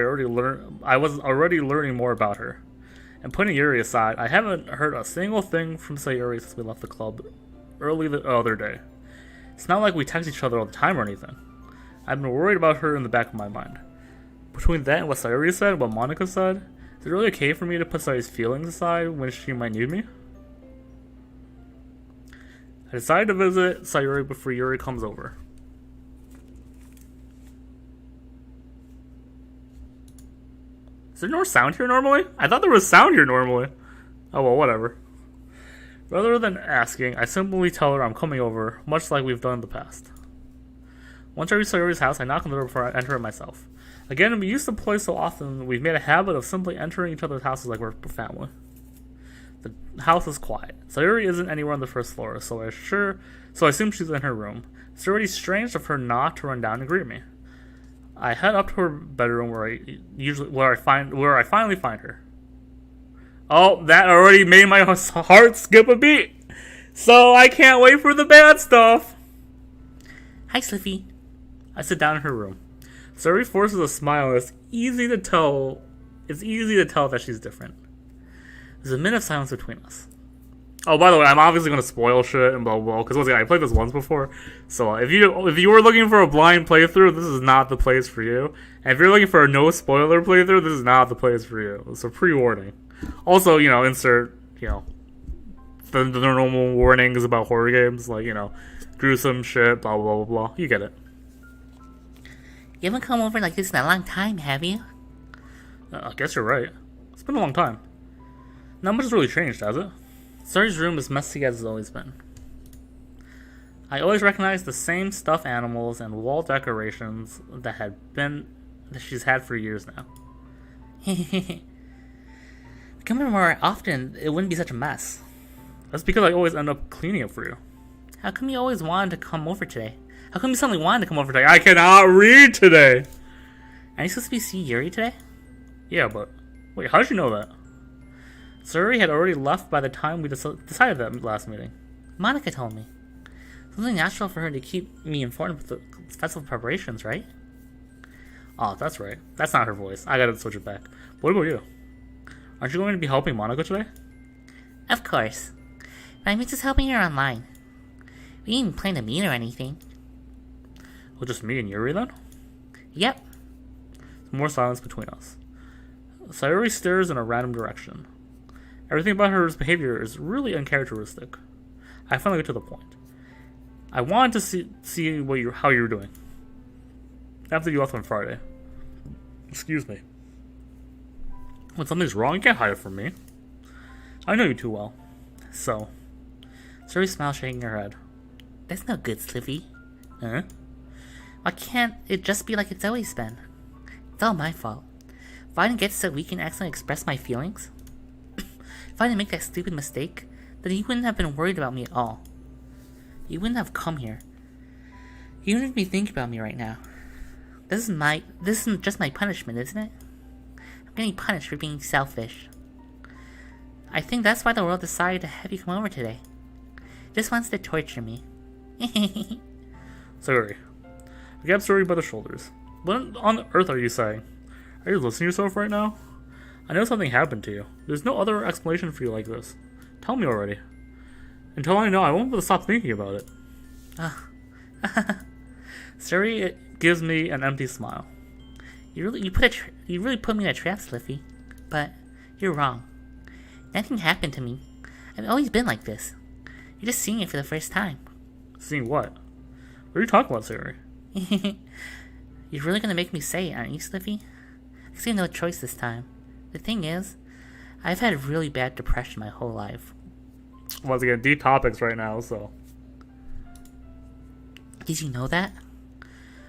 I was already learning more about her. And putting Yuri aside, I haven't heard a single thing from Sayuri since we left the club early the other day. It's not like we text each other all the time or anything. I've been worried about her in the back of my mind. Between that and what Sayuri said, what Monica said, is it really okay for me to put Sayuri's feelings aside when she might need me? I decided to visit Sayuri before Yuri comes over. Is there no sound here normally? I thought there was sound here normally. Oh well, whatever. Rather than asking, I simply tell her I'm coming over, much like we've done in the past. Once I reach Sayuri's house, I knock on the door before I enter it myself. Again, we used to play so often, we've made a habit of simply entering each other's houses like we're family. The house is quiet. Sayuri isn't anywhere on the first floor, so I assume she's in her room. It's already strange of her not to run down and greet me. I head up to her bedroom where I finally find her. Oh, that already made my heart skip a beat. So I can't wait for the bad stuff. Hi, Sliffy. I sit down in her room. Sayuri forces a smile, and it's easy to tell that she's different. There's a minute of silence between us. Oh, by the way, I'm obviously going to spoil shit and blah, blah, blah, because once again, I played this once before. So if you were looking for a blind playthrough, this is not the place for you. And if you're looking for a no-spoiler playthrough, this is not the place for you. So pre-warning. Also, insert, the normal warnings about horror games, like, gruesome shit, blah, blah, blah, blah. You get it. You haven't come over like this in a long time, have you? I guess you're right. It's been a long time. Not much has really changed, has it? Sayuri's room is messy as it's always been. I always recognized the same stuffed animals and wall decorations that she's had for years now. Come here more often, it wouldn't be such a mess. That's because I always end up cleaning it for you. How come you always wanted to come over today? How come you suddenly wanted to come over today? I cannot read today! Are you supposed to be seeing Yuri today? Yeah, but... Wait, how did you know that? Suri had already left by the time we decided that last meeting. Monica told me. Something natural for her to keep me informed with the festival preparations, right? Oh, that's right. That's not her voice. I gotta switch it back. What about you? Aren't you going to be helping Monica today? Of course. But I'm just helping her online. We didn't plan to meet or anything. Well, just me and Yuri then? Yep. More silence between us. Sayuri stares in a random direction. Everything about her behavior is really uncharacteristic. I finally get to the point. I wanted to see how you were doing. After you left on Friday. Excuse me. When something's wrong, you can't hide it from me. I know you too well. So. Suri smiles, shaking her head. That's no good, Slippy. Huh? Why can't it just be like it's always been? It's all my fault. If I didn't get so weak and accidentally express my feelings, if I didn't make that stupid mistake, then you wouldn't have been worried about me at all. You wouldn't have come here. You wouldn't be thinking about me right now. This isn't just my punishment, isn't it? I'm getting punished for being selfish. I think that's why the world decided to have you come over today. It just wants to torture me. Sorry. I grabbed Suri by the shoulders. What on earth are you saying? Are you listening to yourself right now? I know something happened to you. There's no other explanation for you like this. Tell me already. Until I know, I won't be able to stop thinking about it. Suri gives me an empty smile. You really put me in a trap, Sliffy. But you're wrong. Nothing happened to me. I've always been like this. You're just seeing it for the first time. Seeing what? What are you talking about, Suri? You're really gonna make me say it, aren't you, Sliffy? I see no choice this time. The thing is, I've had really bad depression my whole life. Once again, deep topics right now, so. Did you know that?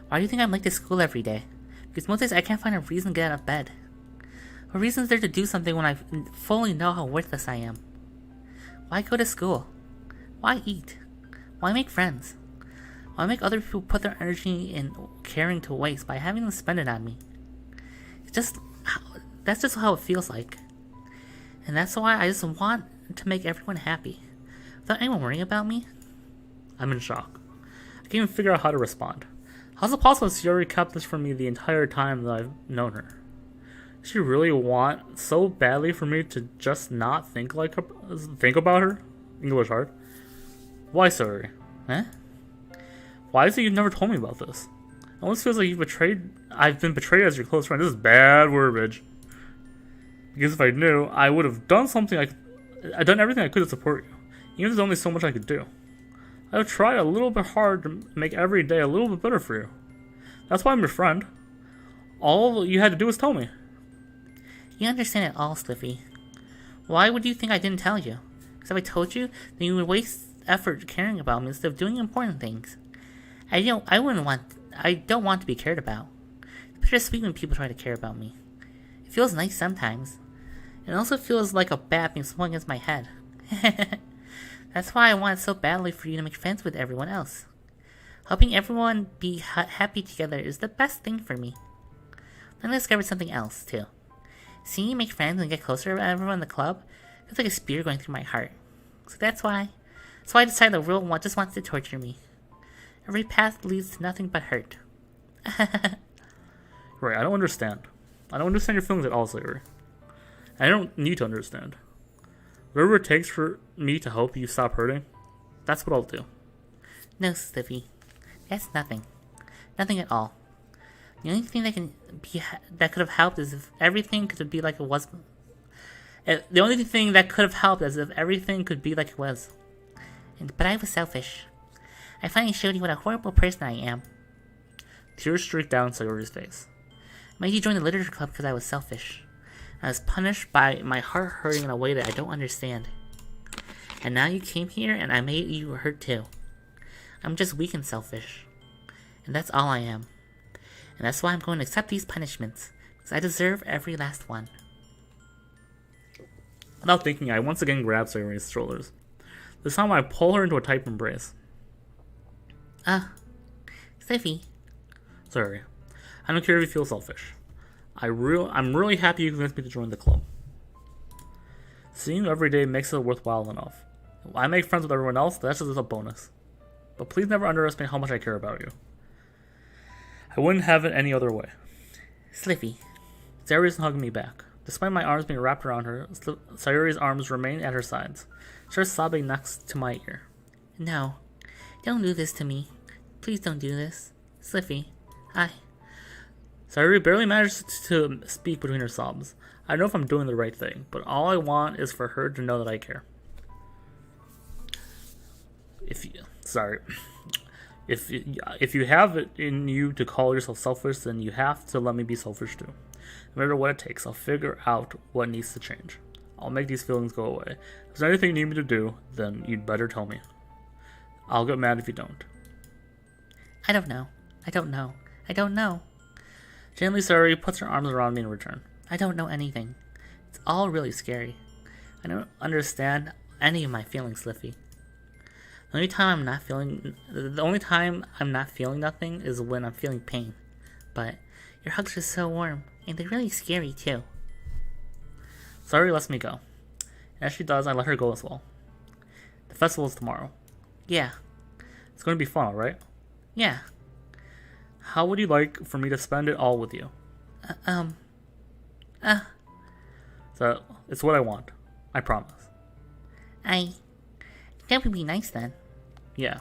Why do you think I'm late to school every day? Because most days I can't find a reason to get out of bed. What reason is there to do something when I fully know how worthless I am? Why go to school? Why eat? Why make friends? Why make other people put their energy in caring to waste by having them spend it on me? That's just how it feels like. And that's why I just want to make everyone happy. Without anyone worrying about me. I'm in shock. I can't even figure out how to respond. How's it possible that Sayuri kept this from me the entire time that I've known her? Does she really want so badly for me to just not think about her? English hard. Why, Sayuri? Huh? Why is it you've never told me about this? It almost feels like I've been betrayed as your close friend. This is bad verbiage. Because if I knew, I would have done I'd done everything I could to support you. Even if there's only so much I could do. I would try a little bit hard to make every day a little bit better for you. That's why I'm your friend. All you had to do was tell me. You understand it all, Sliffy. Why would you think I didn't tell you? Because if I told you, then you would waste effort caring about me instead of doing important things. I don't want to be cared about. It's bittersweet when people try to care about me. It feels nice sometimes. It also feels like a bat being swung against my head. That's why I want so badly for you to make friends with everyone else. Helping everyone be happy together is the best thing for me. Then I discovered something else, too. Seeing you make friends and get closer to everyone in the club feels like a spear going through my heart. So that's why I decided the world just wants to torture me. Every path leads to nothing but hurt. Right, I don't understand. I don't understand your feelings at all, Sayuri. I don't need to understand. Whatever it takes for me to help you stop hurting, that's what I'll do. No, Slippy. That's nothing. Nothing at all. The only thing that could have helped is if everything could be like it was. The only thing that could have helped is if everything could be like it was. But I was selfish. I finally showed you what a horrible person I am. Tears streaked down Sayuri's face. I made you join the literature club because I was selfish. I was punished by my heart hurting in a way that I don't understand. And now you came here and I made you hurt too. I'm just weak and selfish. And that's all I am. And that's why I'm going to accept these punishments, because I deserve every last one. Without thinking, I once again grab Sayori's shoulders. This time I pull her into a tight embrace. Sliffy. Sorry. I don't care if you feel selfish. I'm really happy you convinced me to join the club. Seeing you every day makes it worthwhile enough. If I make friends with everyone else, that's just a bonus. But please never underestimate how much I care about you. I wouldn't have it any other way. Sliffy. Sayori isn't hugging me back. Despite my arms being wrapped around her, Sayori's arms remain at her sides. She starts sobbing next to my ear. No. Don't do this to me. Please don't do this. Sliffy. Sayori barely manages to speak between her sobs. I don't know if I'm doing the right thing, but all I want is for her to know that I care. If you have it in you to call yourself selfish, then you have to let me be selfish too. No matter what it takes, I'll figure out what needs to change. I'll make these feelings go away. If there's anything you need me to do, then you'd better tell me. I'll get mad if you don't. I don't know. Gently, Sayori puts her arms around me in return. I don't know anything. It's all really scary. I don't understand any of my feelings, Sliffy. The only time I'm not feeling nothing is when I'm feeling pain. But your hugs are so warm, and they're really scary too. Sayori lets me go. As she does, I let her go as well. The festival is tomorrow. Yeah. It's going to be fun, alright? Yeah. How would you like for me to spend it all with you? So, it's what I want. I promise. That would be nice then. Yeah.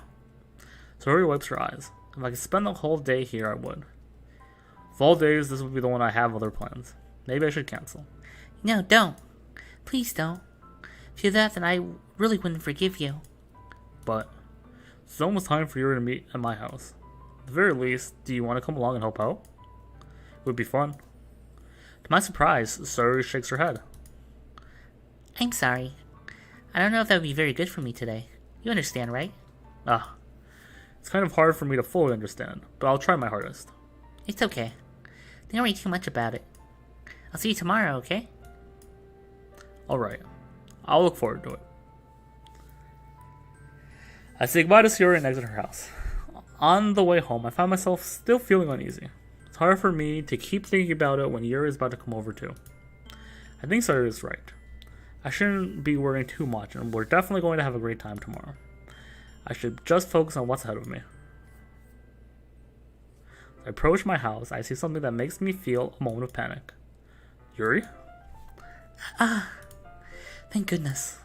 Sayori wipes her eyes. If I could spend the whole day here, I would. Of all days, this would be the one I have other plans. Maybe I should cancel. No, don't. Please don't. If you do that, then I really wouldn't forgive you. But it's almost time for you to meet at my house. At the very least, do you want to come along and help out? It would be fun. To my surprise, Sayori shakes her head. I'm sorry. I don't know if that would be very good for me today. You understand, right? It's kind of hard for me to fully understand, but I'll try my hardest. It's okay. Don't worry too much about it. I'll see you tomorrow, okay? Alright. I'll look forward to it. I say goodbye to Sayori and exit her house. On the way home, I find myself still feeling uneasy. It's hard for me to keep thinking about it when Yuri is about to come over too. I think Sayori is right. I shouldn't be worrying too much, and we're definitely going to have a great time tomorrow. I should just focus on what's ahead of me. As I approach my house, I see something that makes me feel a moment of panic. Yuri? Thank goodness.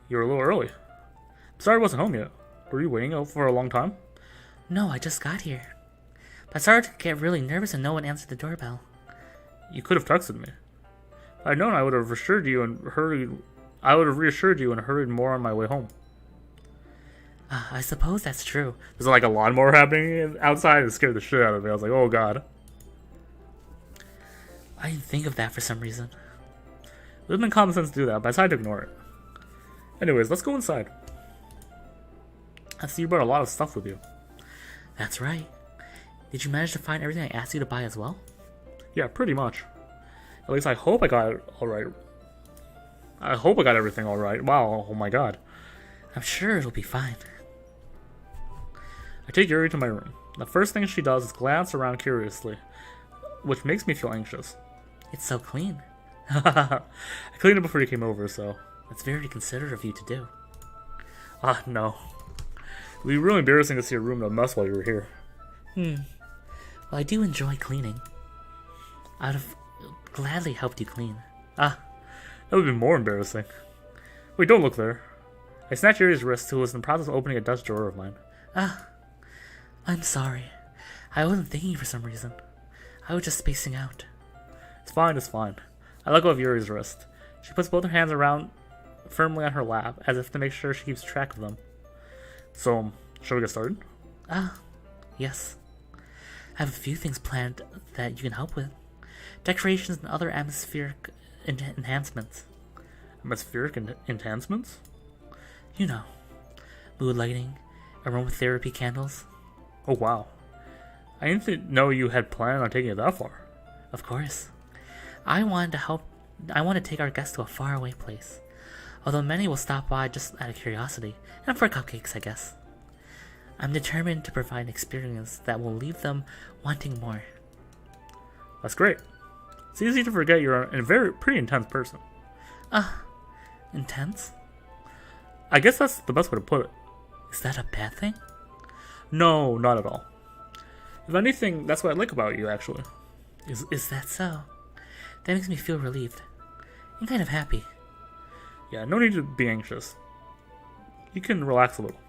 You're a little early. I'm sorry I wasn't home yet. Were you waiting out for a long time? No, I just got here. But I started to get really nervous and no one answered the doorbell. You could have texted me. If I'd known, I would have reassured you and hurried more on my way home. I suppose that's true. There's like a lawnmower happening outside. It scared the shit out of me. I was like, oh god. I didn't think of that for some reason. It would have been common sense to do that, but I decided to ignore it. Anyways, let's go inside. I see you brought a lot of stuff with you. That's right. Did you manage to find everything I asked you to buy as well? Yeah, pretty much. At least I hope I got it alright. I hope I got everything alright. Wow, oh my god. I'm sure it'll be fine. I take Yuri to my room. The first thing she does is glance around curiously, which makes me feel anxious. It's so clean. I cleaned it before you came over, so... That's very considerate of you to do. No. It would be really embarrassing to see a room in a mess while you were here. Well, I do enjoy cleaning. I'd have gladly helped you clean. That would be more embarrassing. Wait, don't look there. I snatched Yuri's wrist, who was in the process of opening a desk drawer of mine. I'm sorry. I wasn't thinking for some reason. I was just spacing out. It's fine, it's fine. I let go of Yuri's wrist. She puts both her hands around firmly on her lap, as if to make sure she keeps track of them. So, shall we get started? Yes. I have a few things planned that you can help with. Decorations and other atmospheric enhancements. Atmospheric enhancements? You know, mood lighting, aromatherapy candles. Oh wow. I didn't know you had planned on taking it that far. Of course. I want to take our guests to a faraway place. Although many will stop by just out of curiosity, and for cupcakes, I guess. I'm determined to provide an experience that will leave them wanting more. That's great. It's easy to forget you're a pretty intense person. Intense? I guess that's the best way to put it. Is that a bad thing? No, not at all. If anything, that's what I like about you, actually. Is that so? That makes me feel relieved. And kind of happy. Yeah, no need to be anxious. You can relax a little.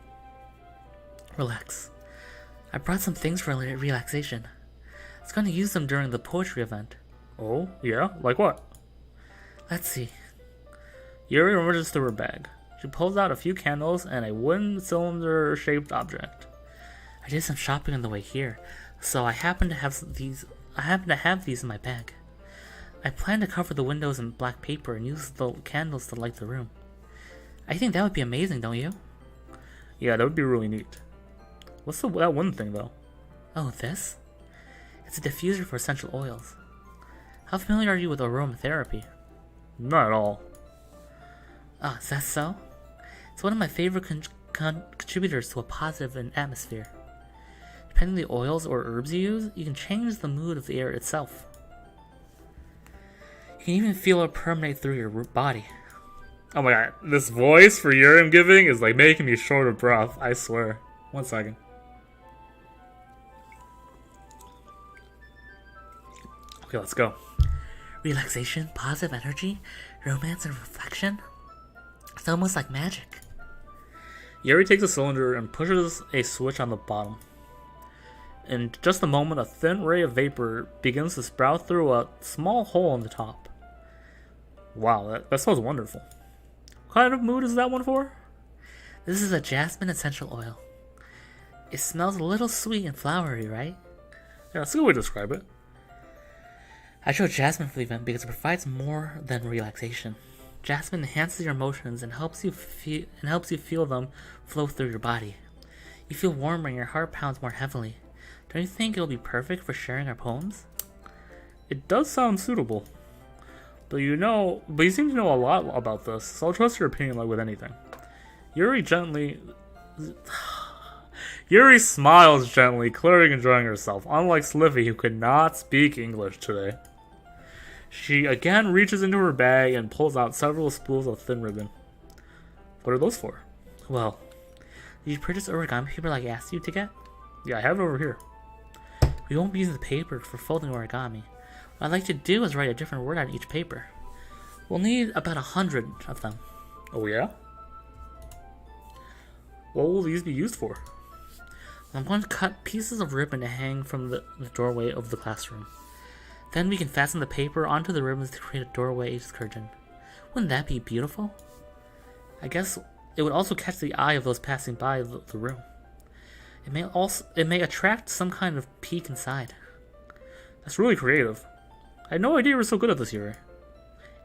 Relax. I brought some things for relaxation. I was going to use them during the poetry event. Oh, yeah? Like what? Let's see. Yuri emerges to her bag. She pulls out a few candles and a wooden cylinder-shaped object. I did some shopping on the way here, so I happen to have these in my bag. I plan to cover the windows in black paper and use the candles to light the room. I think that would be amazing, don't you? Yeah, that would be really neat. What's that one thing, though? Oh, this? It's a diffuser for essential oils. How familiar are you with aromatherapy? Not at all. Ah, is that so? It's one of my favorite contributors to a positive atmosphere. Depending on the oils or herbs you use, you can change the mood of the air itself. You can even feel it permeate through your body. Oh my god, this voice for Yuri I'm giving is like making me short of breath, I swear. 1 second. Okay, let's go. Relaxation, positive energy, romance, and reflection. It's almost like magic. Yuri takes a cylinder and pushes a switch on the bottom. In just a moment, a thin ray of vapor begins to sprout through a small hole in the top. Wow, that smells wonderful. What kind of mood is that one for? This is a jasmine essential oil. It smells a little sweet and flowery, right? Yeah, that's a good way to describe it. I chose jasmine for the event because it provides more than relaxation. Jasmine enhances your emotions and helps you feel them flow through your body. You feel warmer and your heart pounds more heavily. Don't you think it'll be perfect for sharing our poems? It does sound suitable. But you seem to know a lot about this, so I'll trust your opinion like with anything. Yuri smiles gently, clearly enjoying herself, unlike Sliffy, who could not speak English today. She again reaches into her bag and pulls out several spools of thin ribbon. What are those for? Well, did you purchase origami paper like I asked you to get? Yeah, I have it over here. We won't be using the paper for folding origami. What I'd like to do is write a different word on each paper. We'll need about 100 of them. Oh yeah? What will these be used for? I'm going to cut pieces of ribbon to hang from the doorway of the classroom. Then we can fasten the paper onto the ribbons to create a doorway excursion. Wouldn't that be beautiful? I guess it would also catch the eye of those passing by the room. It may attract some kind of peek inside. That's really creative. I had no idea you were so good at this, Yuri.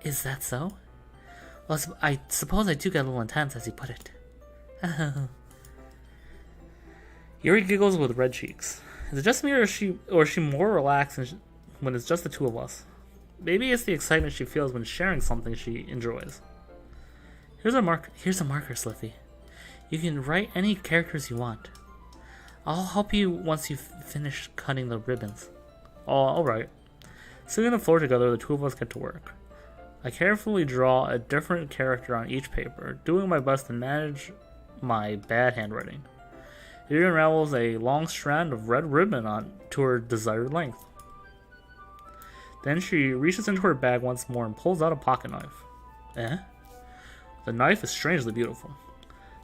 Is that so? Well, I suppose I do get a little intense, as you put it. Yuri giggles with red cheeks. Is it just me, or is she more relaxed when it's just the two of us? Maybe it's the excitement she feels when sharing something she enjoys. Here's a marker, Sliffy. You can write any characters you want. I'll help you once you finish cutting the ribbons. Oh, alright. Sitting on the floor together, the two of us get to work. I carefully draw a different character on each paper, doing my best to manage my bad handwriting. Yuri unravels a long strand of red ribbon to her desired length. Then she reaches into her bag once more and pulls out a pocket knife. Eh? The knife is strangely beautiful.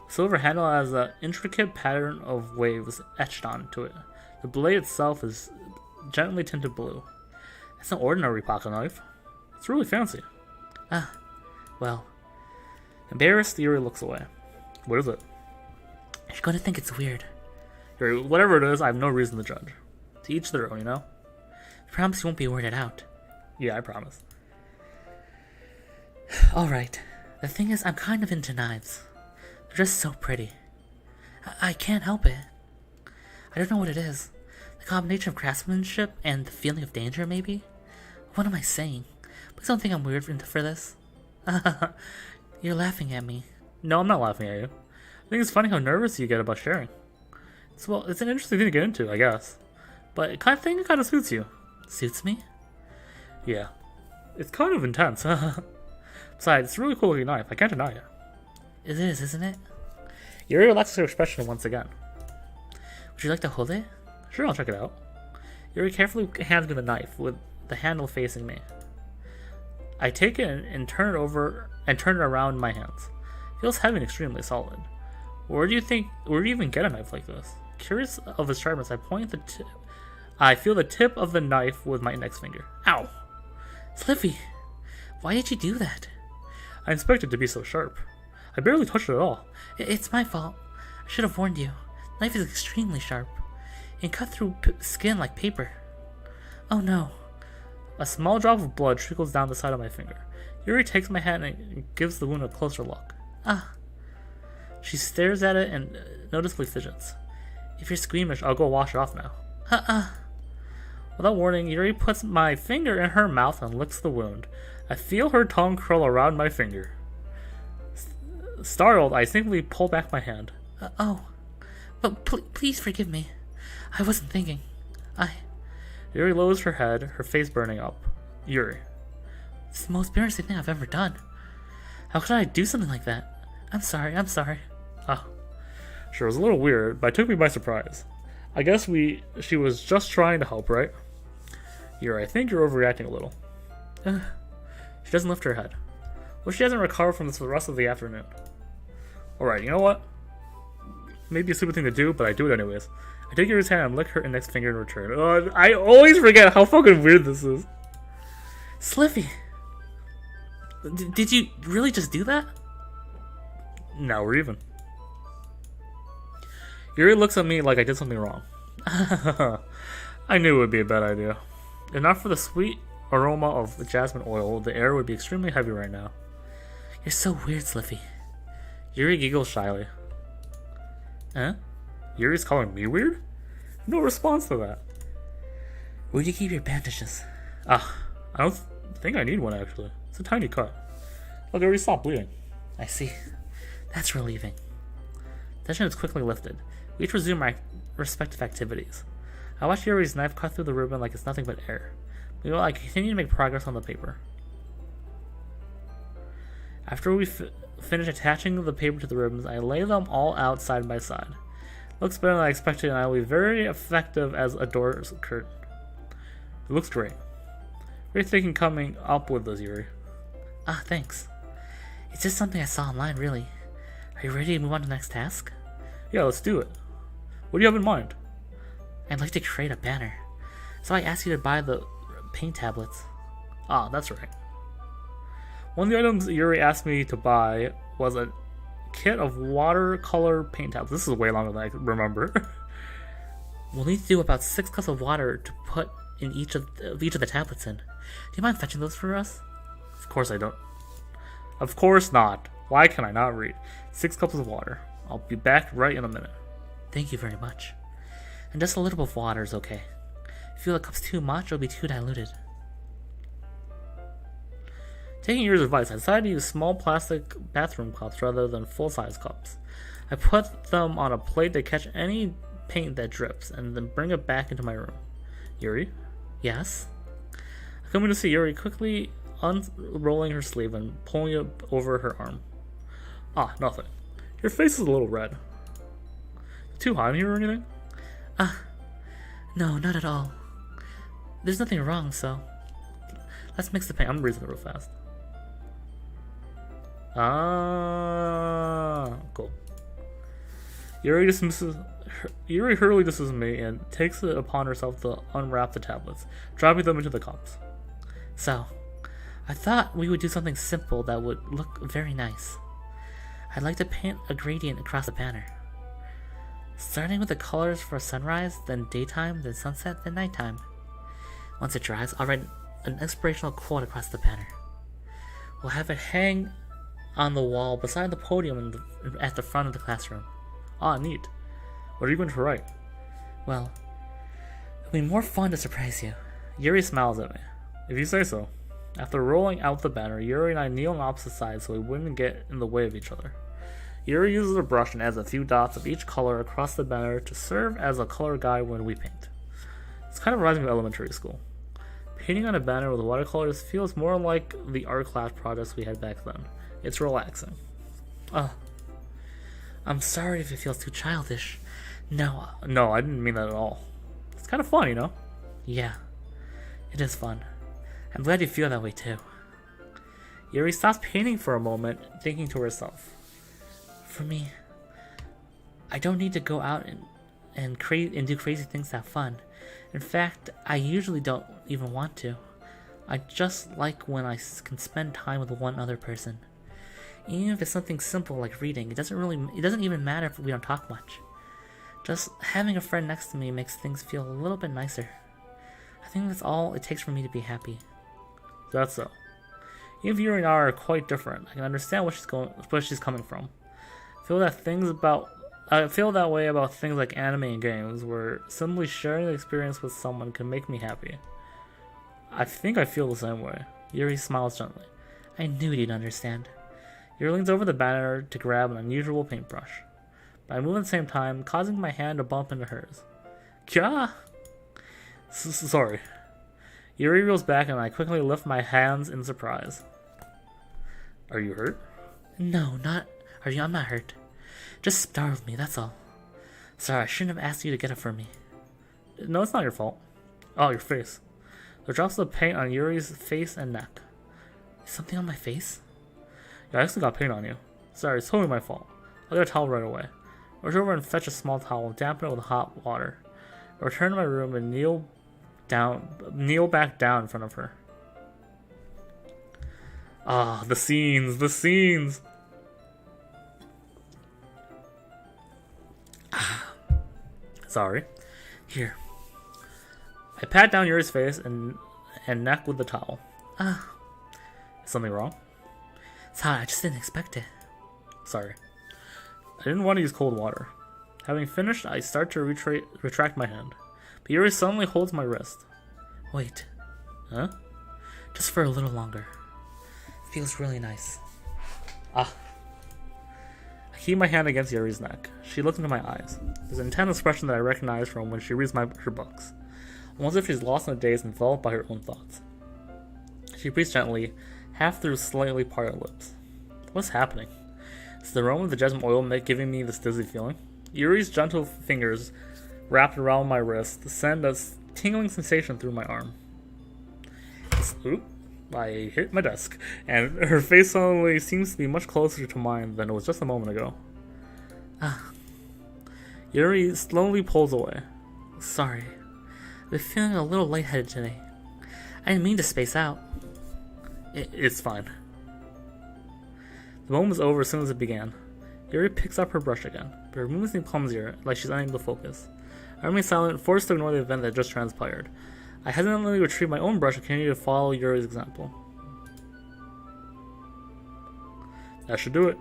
The silver handle has an intricate pattern of waves etched onto it. The blade itself is gently tinted blue. It's an ordinary pocket knife. It's really fancy. Well. Embarrassed, Yuri looks away. What is it? You're going to think it's weird. Yuri, whatever it is, I have no reason to judge. To each their own, you know? I promise you won't be weirded out. Yeah, I promise. Alright. The thing is, I'm kind of into knives. They're just so pretty. I can't help it. I don't know what it is. The combination of craftsmanship and the feeling of danger, maybe? What am I saying? Please don't think I'm weird for this. You're laughing at me. No, I'm not laughing at you. I think it's funny how nervous you get about sharing. It's an interesting thing to get into, I guess. But I think it kind of suits you. Suits me? Yeah. It's kind of intense. Besides, it's a really cool looking knife. I can't deny it. It is, isn't it? Yuri relaxes her expression once again. Would you like to hold it? Sure, I'll check it out. Yuri carefully hands me the knife with the handle facing me. I take it and turn it around in my hands. It feels heavy and extremely solid. Where do you even get a knife like this? Curious of its sharpness, I feel the tip of the knife with my index finger. Ow! Sliffy, why did you do that? I expected it to be so sharp. I barely touched it at all. It's my fault. I should have warned you. The knife is extremely sharp. It can cut through skin like paper. Oh no. A small drop of blood trickles down the side of my finger. Yuri takes my hand and gives the wound a closer look. Ah. She stares at it and noticeably fidgets. If you're squeamish, I'll go wash it off now. Without warning, Yuri puts my finger in her mouth and licks the wound. I feel her tongue curl around my finger. Startled, I simply pull back my hand. But please forgive me. I wasn't thinking. Yuri lowers her head, her face burning up. Yuri. It's the most embarrassing thing I've ever done. How could I do something like that? I'm sorry. Sure, it was a little weird, but it took me by surprise. I guess she was just trying to help, right? Yuri, I think you're overreacting a little. She doesn't lift her head. Well, she hasn't recovered from this for the rest of the afternoon. Alright, you know what? Maybe a stupid thing to do, but I do it anyways. I take Yuri's hand and lick her index finger in return. I always forget how fucking weird this is. Sliffy! Did you really just do that? Now we're even. Yuri looks at me like I did something wrong. I knew it would be a bad idea. If not for the sweet aroma of the jasmine oil, the air would be extremely heavy right now. You're so weird, Sliffy. Yuri giggles shyly. Huh? Yuri's calling me weird? No response to that. Where'd you keep your bandages? I don't think I need one actually. It's a tiny cut. Look, I already stopped bleeding. I see. That's relieving. Tension is quickly lifted. We each resume our respective activities. I watch Yuri's knife cut through the ribbon like it's nothing but air. Meanwhile, I continue to make progress on the paper. After we finish attaching the paper to the ribbons, I lay them all out side by side. Looks better than I expected, and I will be very effective as a door curtain. It looks great. What are you thinking coming up with this, Yuri? Thanks. It's just something I saw online, really. Are you ready to move on to the next task? Yeah, let's do it. What do you have in mind? I'd like to create a banner. So I asked you to buy the paint tablets. That's right. One of the items Yuri asked me to buy was a kit of watercolor paint tablets. This is way longer than I remember. We'll need to do about 6 cups of water to put in each of the tablets in. Do you mind fetching those for us? Of course I don't. Of course not. Why can I not read? 6 cups of water. I'll be back right in a minute. Thank you very much. And just a little bit of water is okay. If you feel the cup's too much, it'll be too diluted. Taking Yuri's advice, I decided to use small plastic bathroom cups rather than full-size cups. I put them on a plate to catch any paint that drips, and then bring it back into my room. Yuri? Yes? I come in to see Yuri quickly unrolling her sleeve and pulling it over her arm. Nothing. Your face is a little red. Too hot in here or anything? No, not at all. There's nothing wrong, so let's mix the paint. I'm breathing real fast. Cool. Yuri hurriedly dismisses me and takes it upon herself to unwrap the tablets, dropping them into the cups. So, I thought we would do something simple that would look very nice. I'd like to paint a gradient across the banner. Starting with the colors for sunrise, then daytime, then sunset, then nighttime. Once it dries, I'll write an inspirational quote across the banner. We'll have it hang on the wall beside the podium at the front of the classroom. Ah, neat. What are you going to write? Well, it'll be more fun to surprise you. Yuri smiles at me. If you say so. After rolling out the banner, Yuri and I kneel on opposite sides so we wouldn't get in the way of each other. Yuri uses a brush and adds a few dots of each color across the banner to serve as a color guide when we paint. This kind of reminds me of elementary school. Painting on a banner with watercolors feels more like the art class projects we had back then. It's relaxing. I'm sorry if it feels too childish. No, I didn't mean that at all. It's kind of fun, you know? Yeah, it is fun. I'm glad you feel that way too. Yuri stops painting for a moment, thinking to herself. For me, I don't need to go out and do crazy things to have fun. In fact, I usually don't even want to. I just like when I can spend time with one other person. Even if it's something simple like reading, it doesn't even matter if we don't talk much. Just having a friend next to me makes things feel a little bit nicer. I think that's all it takes for me to be happy. That's so. Even if Yuri and I are quite different, I can understand where she's coming from. I feel that way about things like anime and games, where simply sharing the experience with someone can make me happy. I think I feel the same way. Yuri smiles gently. I knew you'd understand. Yuri leans over the banner to grab an unusual paintbrush, but I move at the same time, causing my hand to bump into hers. Kya? Sorry. Yuri reels back and I quickly lift my hands in surprise. Are you hurt? No, I'm not hurt. Just startled me, that's all. Sorry, I shouldn't have asked you to get it for me. No, it's not your fault. Oh, your face. There drops of paint on Yuri's face and neck. Is something on my face? Yeah, I actually got paint on you. Sorry, it's totally my fault. I'll get a towel right away. I rush over and fetch a small towel, dampen it with hot water. I return to my room and kneel back down in front of her. Ah, the scenes! Sorry. Here. I pat down Yuri's face and neck with the towel. Is something wrong? Sorry, I just didn't expect it. Sorry. I didn't want to use cold water. Having finished, I start to retract my hand. But Yuri suddenly holds my wrist. Wait. Huh? Just for a little longer. It feels really nice. I keep my hand against Yuri's neck. She looks into my eyes. There's an intense expression that I recognize from when she reads her books. Almost as if she's lost in a daze, enveloped by her own thoughts. She breathes gently, half through slightly parted lips. What's happening? Is the aroma of the jasmine oil giving me this dizzy feeling? Yuri's gentle fingers, wrapped around my wrist, send a tingling sensation through my arm. Oop. I hit my desk, and her face suddenly seems to be much closer to mine than it was just a moment ago. Yuri slowly pulls away. Sorry. I've been feeling a little lightheaded today. I didn't mean to space out. It's fine. The moment was over as soon as it began. Yuri picks up her brush again, but her movements seem clumsier, like she's unable to focus. I remain silent, forced to ignore the event that just transpired. I hesitantly retrieve my own brush and continue to follow Yuri's example. That should do it.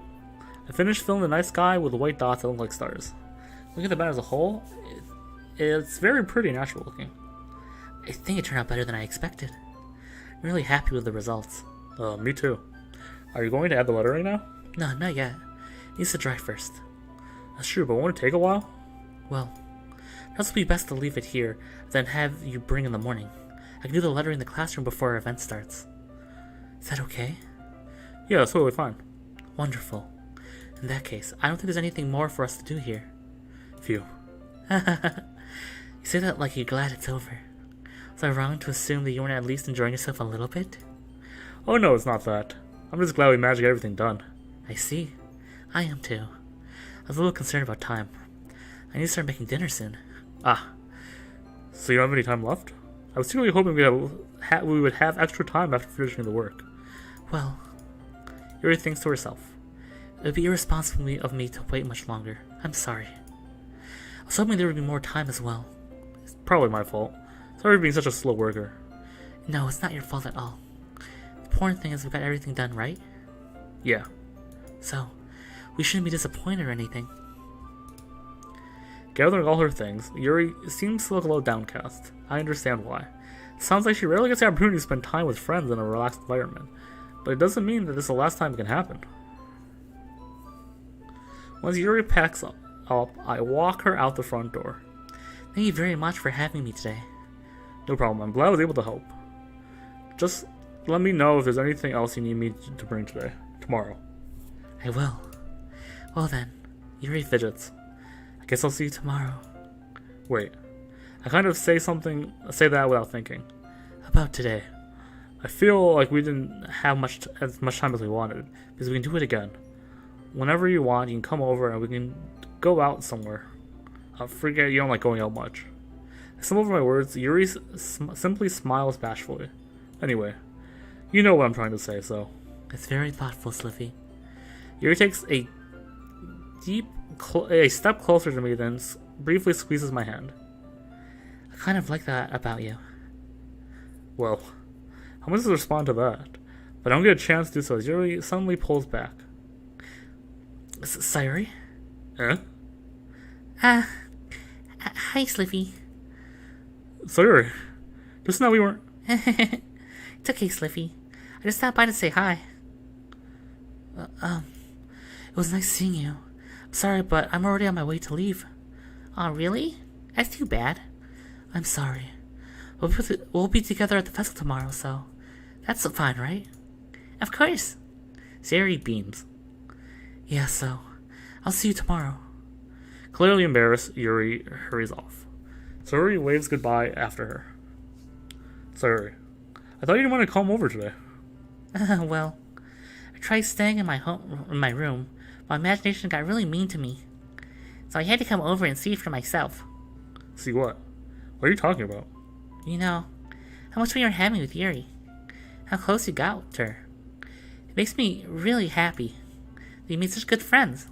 I finished filling the night sky with white dots that look like stars. Looking at the banner as a whole, it's very pretty and natural looking. I think it turned out better than I expected. I'm really happy with the results. Me too. Are you going to add the lettering now? No, not yet. It needs to dry first. That's true, but won't it take a while? Well, perhaps it would be best to leave it here, then have you bring in the morning. I can do the lettering in the classroom before our event starts. Is that okay? Yeah, that's totally fine. Wonderful. In that case, I don't think there's anything more for us to do here. Phew. You say that like you're glad it's over. Was I wrong to assume that you weren't at least enjoying yourself a little bit? Oh no, it's not that. I'm just glad we managed to get everything done. I see. I am too. I was a little concerned about time. I need to start making dinner soon. So you don't have any time left? I was secretly hoping we would have extra time after finishing the work. Well, Yuri thinks to herself. It would be irresponsible of me to wait much longer. I'm sorry. I was hoping there would be more time as well. It's probably my fault. Sorry for being such a slow worker. No, it's not your fault at all. The important thing is we got everything done, right? Yeah. So, we shouldn't be disappointed or anything. Gathering all her things, Yuri seems to look a little downcast. I understand why. It sounds like she rarely gets the opportunity to spend time with friends in a relaxed environment. But it doesn't mean that this is the last time it can happen. Once Yuri packs up, I walk her out the front door. Thank you very much for having me today. No problem, I'm glad I was able to help. Just let me know if there's anything else you need me to bring tomorrow. I will. Well then, Yuri fidgets. I guess I'll see you tomorrow. Wait, I kind of say that without thinking. About today. I feel like we didn't have as much time as we wanted, because we can do it again. Whenever you want, you can come over and we can go out somewhere. Forget you don't like going out much. I stumble over my words. Yuri simply smiles bashfully. Anyway, you know what I'm trying to say, so. It's very thoughtful, Sliffy. Yuri takes a step closer to me, then briefly squeezes my hand. I kind of like that about you. Well, how much does it respond to that? But I don't get a chance to do so as Yuri suddenly pulls back. Sayuri? Eh? Hi, Sliffy. Sayuri, just now we weren't... It's okay, Sliffy. I just stopped by to say hi. It was nice seeing you. I'm sorry, but I'm already on my way to leave. Oh, really? That's too bad. I'm sorry. We'll be together at the festival tomorrow, so that's fine, right? Of course. Sayuri beams. Yeah, so I'll see you tomorrow. Clearly embarrassed, Yuri hurries off. Sayuri waves goodbye after her. Sayuri, I thought you didn't want to come over today. Well, I tried staying in my room. My imagination got really mean to me, so I had to come over and see for myself. See what? What are you talking about? You know, how much fun you're having with Yuri. How close you got with her. It makes me really happy that you made such good friends.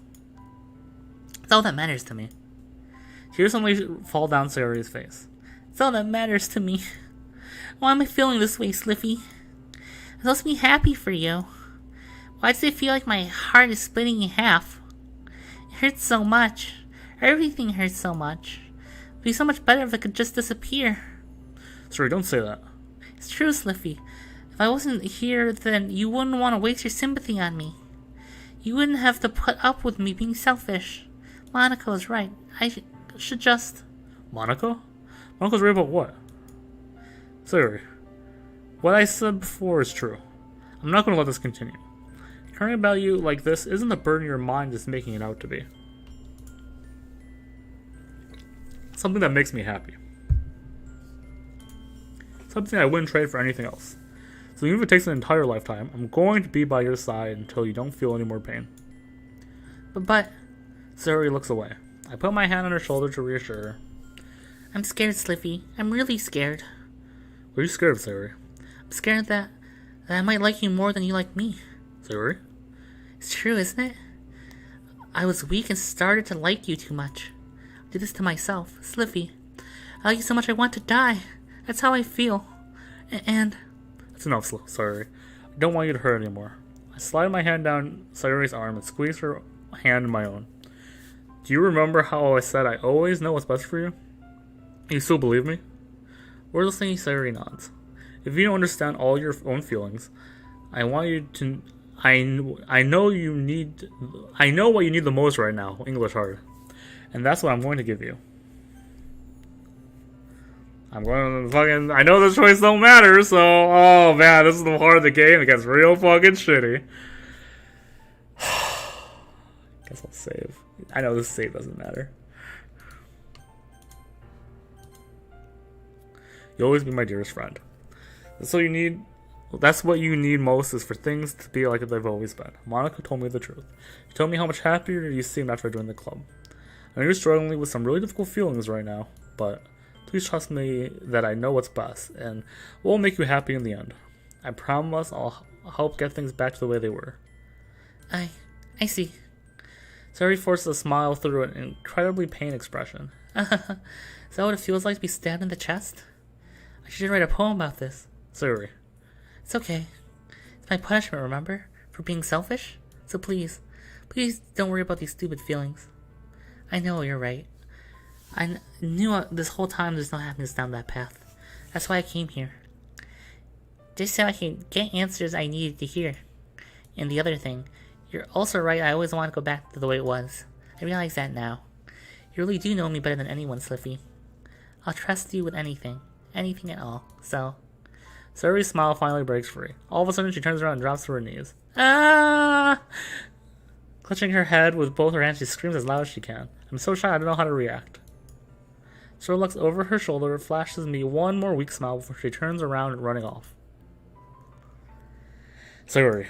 It's all that matters to me. Tears suddenly fall down Sayuri's face. It's all that matters to me. Why am I feeling this way, Sliffy? I'm supposed to be happy for you. Why does it feel like my heart is splitting in half? It hurts so much. Everything hurts so much. It would be so much better if it could just disappear. Sorry, don't say that. It's true, Sliffy. If I wasn't here, then you wouldn't want to waste your sympathy on me. You wouldn't have to put up with me being selfish. Monaco is right. I should just... Monaco? Monaco's right about what? Sayuri, what I said before is true. I'm not going to let this continue. Caring about you like this isn't the burden your mind is making it out to be. Something that makes me happy. Something I wouldn't trade for anything else. So even if it takes an entire lifetime, I'm going to be by your side until you don't feel any more pain. But... Sayuri looks away. I put my hand on her shoulder to reassure her. I'm scared, Sliffy. I'm really scared. What are you scared of, Sayuri? I'm scared that I might like you more than you like me. Sayuri? It's true, isn't it? I was weak and started to like you too much. I did this to myself. Sliffy, I like you so much I want to die. That's how I feel. And... That's enough, Sayuri. I don't want you to hurt anymore. I slide my hand down Sayuri's arm and squeeze her hand in my own. Do you remember how I said I always know what's best for you? You still believe me? Wordlessly, Sayuri nods. If you don't understand all your own feelings, I want you to... I know what you need the most right now, English hard. And that's what I'm going to give you. I'm going to fucking... I know the choice don't matter, so... Oh, man, this is the part of the game that gets real fucking shitty. Guess I'll save. I know this save doesn't matter. You'll always be my dearest friend. That's what you need. That's what you need most, is for things to be like they've always been. Monica told me the truth. She told me how much happier you seemed after I joined the club. I know you're struggling with some really difficult feelings right now, but please trust me that I know what's best, and what will make you happy in the end. I promise I'll help get things back to the way they were. I see. Sayuri forces a smile through an incredibly pained expression. Is that what it feels like to be stabbed in the chest? I should write a poem about this. Sayuri. It's okay. It's my punishment, remember? For being selfish? So please don't worry about these stupid feelings. I know you're right. I knew this whole time there's no happiness down that path. That's why I came here. Just so I can get answers I needed to hear. And the other thing, you're also right, I always want to go back to the way it was. I realize that now. You really do know me better than anyone, Sliffy. I'll trust you with anything. Anything at all. So... Sayori's smile finally breaks free. All of a sudden, she turns around and drops to her knees. Ah! Clutching her head with both her hands, she screams as loud as she can. I'm so shy I don't know how to react. Sayori looks over her shoulder, flashes me one more weak smile before she turns around and running off. Sayori.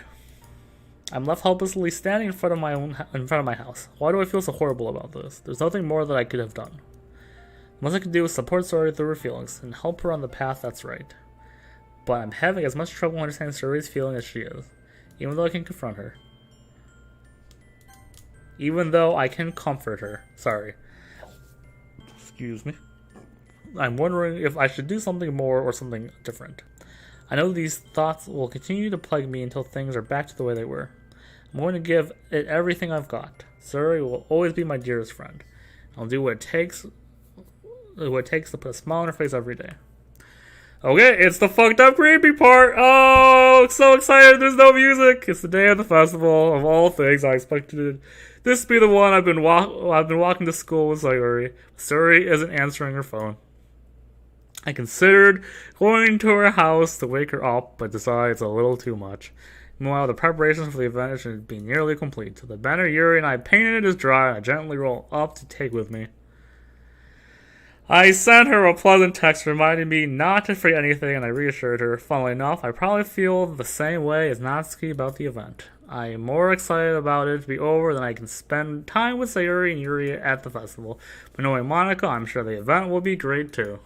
I'm left helplessly standing in front of my house. Why do I feel so horrible about this? There's nothing more that I could have done. The most I could do is support Sayori through her feelings and help her on the path that's right. But I'm having as much trouble understanding Sayori's feeling as she is, even though I can confront her. Even though I can comfort her. Sorry. Excuse me. I'm wondering if I should do something more or something different. I know these thoughts will continue to plague me until things are back to the way they were. I'm going to give it everything I've got. Sayori will always be my dearest friend. I'll do what it takes to put a smile on her face every day. Okay, it's the fucked up creepy part. Oh, so excited. There's no music. It's the day of the festival. Of all things, I expected this to be the one. I've been walking to school with Sayori. Sayori isn't answering her phone. I considered going to her house to wake her up, but decided it's a little too much. Meanwhile, the preparations for the event should be nearly complete. The banner Yuri and I painted is dry, and I gently roll up to take with me. I sent her a pleasant text reminding me not to forget anything, and I reassured her. Funnily enough, I probably feel the same way as Natsuki about the event. I am more excited about it to be over than I can spend time with Sayori and Yuri at the festival. But knowing Monica, I'm sure the event will be great too.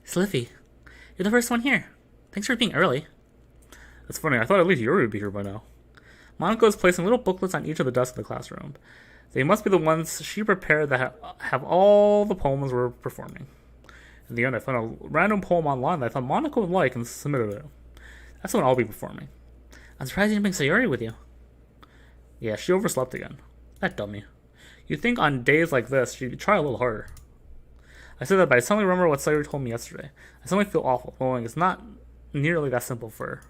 Sliffy, you're the first one here. Thanks for being early. That's funny, I thought at least Yuri would be here by now. Monica is placing little booklets on each of the desks in the classroom. They must be the ones she prepared that have all the poems we're performing. In the end, I found a random poem online that I thought Monica would like and submitted it. That's the one I'll be performing. I'm surprised you didn't bring Sayori with you. Yeah, she overslept again. That dummy. You'd think on days like this, she'd try a little harder. I said that, but I suddenly remember what Sayori told me yesterday. I suddenly feel awful, knowing it's not nearly that simple for her.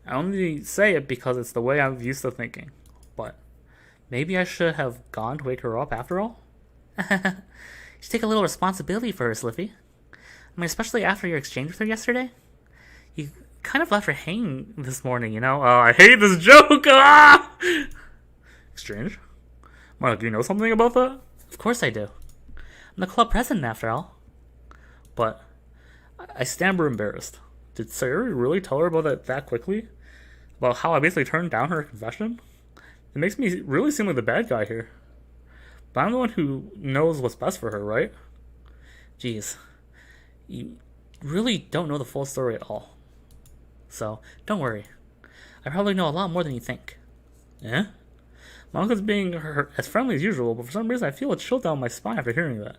I only say it because it's the way I'm used to thinking. But maybe I should have gone to wake her up after all? You should take a little responsibility for her, Sliffy. I mean, especially after your exchange with her yesterday. You kind of left her hanging this morning, you know? I hate this joke! Ah! Exchange? Monica, you know something about that? Of course I do. I'm the club president, after all. But I stammer embarrassed. Did Sayori really tell her about it that quickly? About how I basically turned down her confession? It makes me really seem like the bad guy here. But I'm the one who knows what's best for her, right? Jeez. You really don't know the full story at all. So, don't worry. I probably know a lot more than you think. Eh? Monica's being as friendly as usual, but for some reason I feel a chill down my spine after hearing that.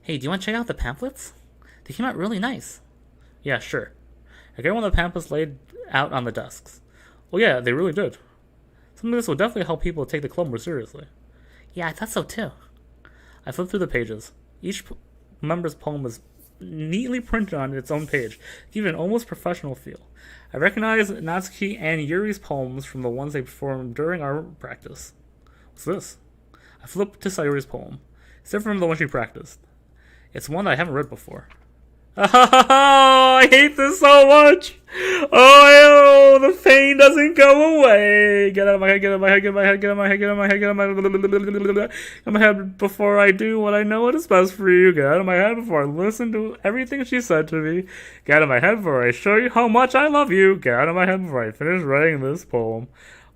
Hey, do you want to check out the pamphlets? They came out really nice. Yeah, sure. I get one of the pamphlets laid out on the desks. Oh yeah, they really did. Something like this will definitely help people take the club more seriously. Yeah, I thought so too. I flipped through the pages. Each member's poem was neatly printed on its own page, giving an almost professional feel. I recognized Natsuki and Yuri's poems from the ones they performed during our practice. What's this? I flipped to Sayori's poem. It's different from the one she practiced. It's one that I haven't read before. Oh, I hate this so much! Oh, the pain doesn't go away! Get out of my head, get out of my head, get out of my head, get out of my head, get out of my head, get out of my head, get out of my head before I do what I know is best for you. Get out of my head before I listen to everything she said to me. Get out of my head before I show you how much I love you. Get out of my head before I finish writing this poem.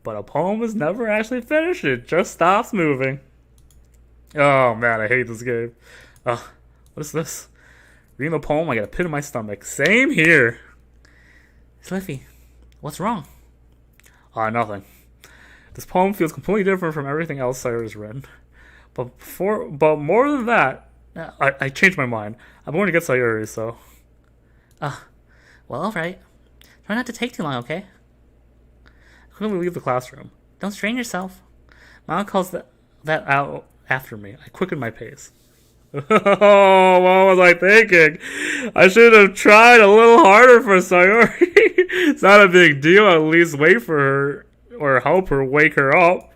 But a poem is never actually finished, it just stops moving. Oh man, I hate this game. What is this? Reading the poem, I get a pit in my stomach. Same here. Sliffy, what's wrong? Nothing. This poem feels completely different from everything else Sayori's written. But more than that, I changed my mind. I'm going to get Sayori, so. Well, alright. Try not to take too long, okay? I quickly leave the classroom. Don't strain yourself. Mom calls that out after me. I quickened my pace. Oh, what was I thinking? I should have tried a little harder for Sayori. It's not a big deal, at least wait for her or help her wake her up.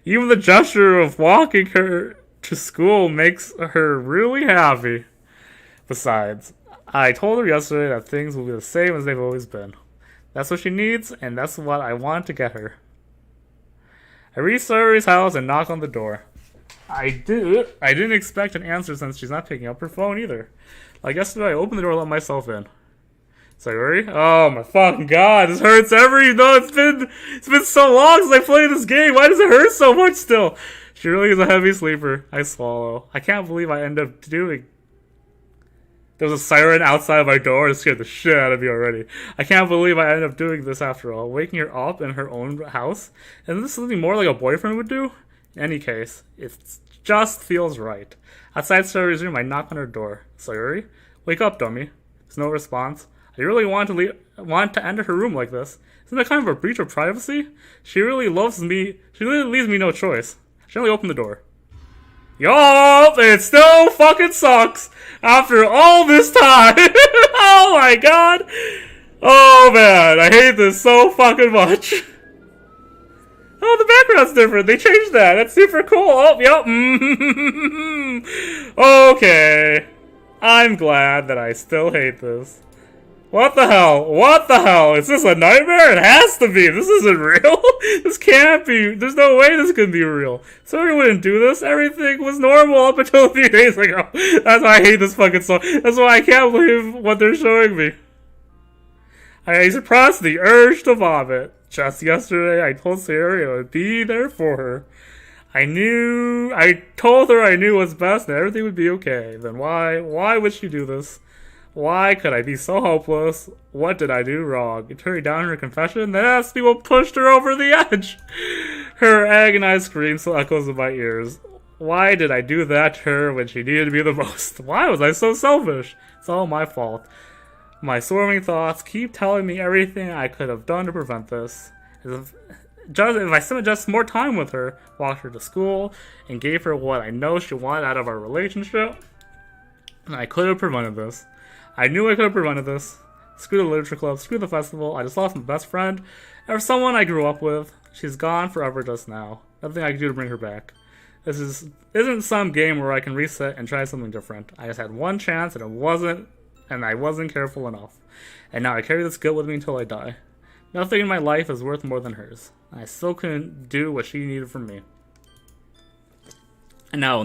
Even the gesture of walking her to school makes her really happy. Besides, I told her yesterday that things will be the same as they've always been. That's what she needs, and that's what I want to get her. I reach Sayori's house and knock on the door. I didn't expect an answer since she's not picking up her phone either. Like yesterday, I opened the door and let myself in. Sayori? Oh my fucking god, this hurts it's been so long since I played this game. Why does it hurt so much still? She really is a heavy sleeper. I swallow. I can't believe I end up doing. There was a siren outside my door. It scared the shit out of me already. I can't believe I ended up doing this after all. Waking her up in her own house. Isn't this something more like a boyfriend would do? In any case, it just feels right. Outside Sayori's room, I knock on her door. Sayori? Wake up, dummy. There's no response. I really want to enter her room like this. Isn't that kind of a breach of privacy? She really loves me. She really leaves me no choice. She only opened the door. Yup, it still fucking sucks after all this time. Oh my god. Oh man, I hate this so fucking much. Oh, the background's different. They changed that. That's super cool. Oh, yep. Okay. I'm glad that I still hate this. What the hell? What the hell? Is this a nightmare? It has to be. This isn't real. This can't be. There's no way this could be real. Sorry, wouldn't do this. Everything was normal up until a few days ago. That's why I hate this fucking song. That's why I can't believe what they're showing me. I suppressed the urge to vomit. Just yesterday, I told Sayori I would be there for her. I told her I knew what's best and everything would be okay. Then why would she do this? Why could I be so hopeless? What did I do wrong? Turning down her confession? That's what pushed her over the edge. Her agonized scream still echoes in my ears. Why did I do that to her when she needed me the most? Why was I so selfish? It's all my fault. My swarming thoughts keep telling me everything I could have done to prevent this. If I spent just more time with her, walked her to school, and gave her what I know she wanted out of our relationship, I could have prevented this. I knew I could have prevented this. Screw the literature club, screw the festival. I just lost my best friend, or someone I grew up with. She's gone forever just now. Nothing I can do to bring her back. This isn't some game where I can reset and try something different. I just had one chance and I wasn't careful enough. And now I carry this guilt with me until I die. Nothing in my life is worth more than hers. I still couldn't do what she needed from me. And now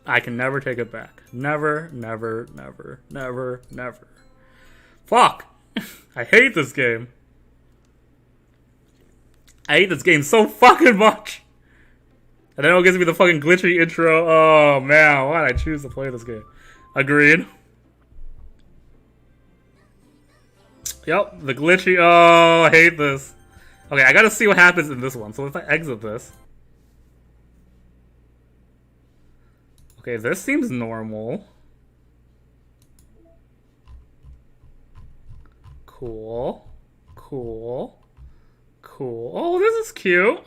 I can never take it back. Never, never, never, never, never. Fuck! I hate this game. I hate this game so fucking much. And then it gives me the fucking glitchy intro. Oh man, why did I choose to play this game? Agreed. Yep, the glitchy. Oh, I hate this. Okay, I gotta see what happens in this one. So if I exit this. Okay, this seems normal. Cool. Cool. Cool. Oh, this is cute.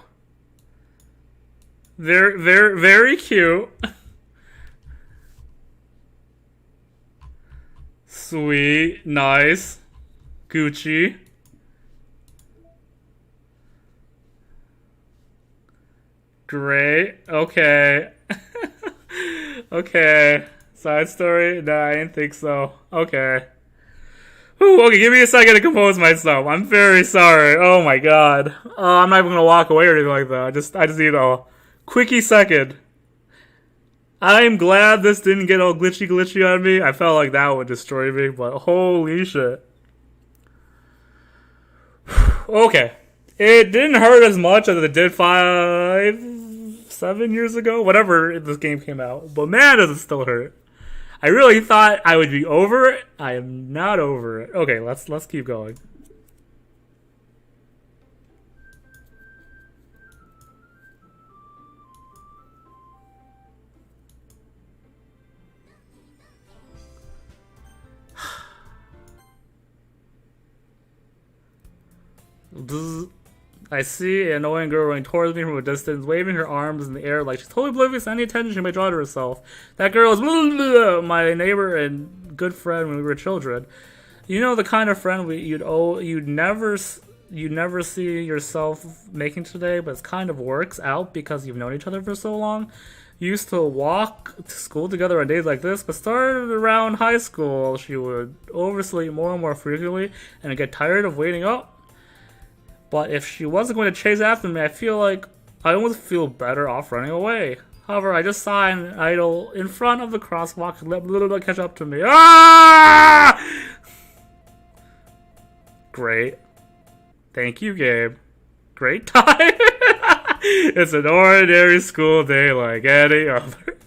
Very cute. Sweet. Nice. Gucci. Great. Okay. Okay. Side story? Nah, I didn't think so. Okay. Whew, okay, give me a second to compose myself. I'm very sorry. Oh my god. I'm not even gonna walk away or anything like that. I just need a quickie second. I'm glad this didn't get all glitchy on me. I felt like that would destroy me, but holy shit. Okay. It didn't hurt as much as it did 7 years ago, whatever this game came out. But man, does it still hurt. I really thought I would be over it. I am not over it. Okay, let's keep going. I see an annoying girl running towards me from a distance, waving her arms in the air like she's totally oblivious to any attention she may draw to herself. That girl is my neighbor and good friend when we were children. You know, the kind of friend you'd never see yourself making today, but it kind of works out because you've known each other for so long. You used to walk to school together on days like this, but started around high school, she would oversleep more and more frequently and get tired of waiting up. But if she wasn't going to chase after me, I almost feel better off running away. However, I just saw an idol in front of the crosswalk and let little bit catch up to me. Ah! Great. Thank you, Gabe. Great time. It's an ordinary school day like any other.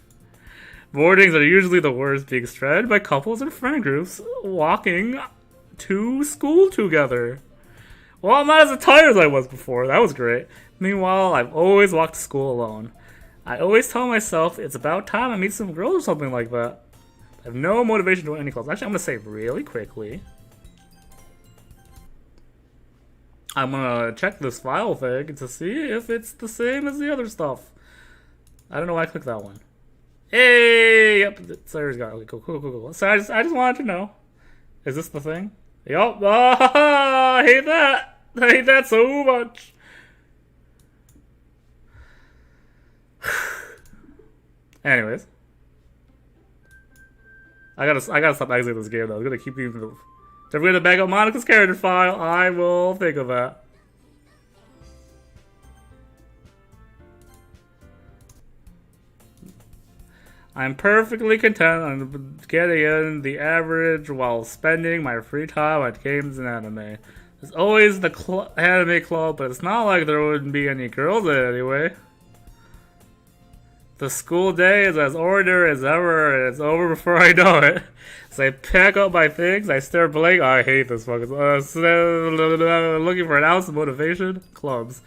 Mornings are usually the worst, being stranded by couples and friend groups walking to school together. Well, I'm not as tired as I was before. That was great. Meanwhile, I've always walked to school alone. I always tell myself it's about time I meet some girls or something like that. I have no motivation to join any clubs. Actually, I'm going to save really quickly. I'm going to check this file thing to see if it's the same as the other stuff. I don't know why I clicked that one. Hey! Yep, Sarah's got it. Okay, cool. So I just wanted to know. Is this the thing? Yup. Ah, I hate that. I hate that so much. Anyways. I gotta stop exiting this game though. I'm gonna keep using the... If I'm gonna bag up Monica's character file, I will think of that. I'm perfectly content on getting in the average while spending my free time on games and anime. There's always the anime club, but it's not like there wouldn't be any girls in it anyway. The school day is as ordinary as ever, and it's over before I know it. As I pack up my things, I stare blank. I hate this fucking... looking for an ounce of motivation? Clubs.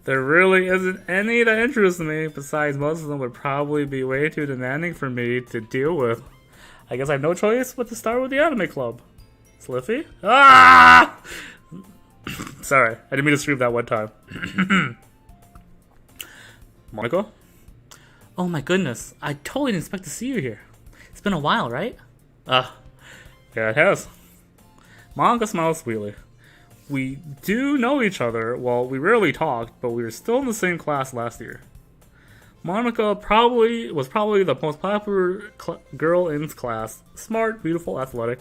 There really isn't any that interest me, besides most of them would probably be way too demanding for me to deal with. I guess I have no choice but to start with the anime club. Sliffy? Ah! Sorry, I didn't mean to scream that one time. Monica? Oh my goodness, I totally didn't expect to see you here. It's been a while, right? Yeah, it has. Monica smiles sweetly. We do know each other. Well, we rarely talked, but we were still in the same class last year. Monica was probably the most popular girl in class. Smart, beautiful, athletic.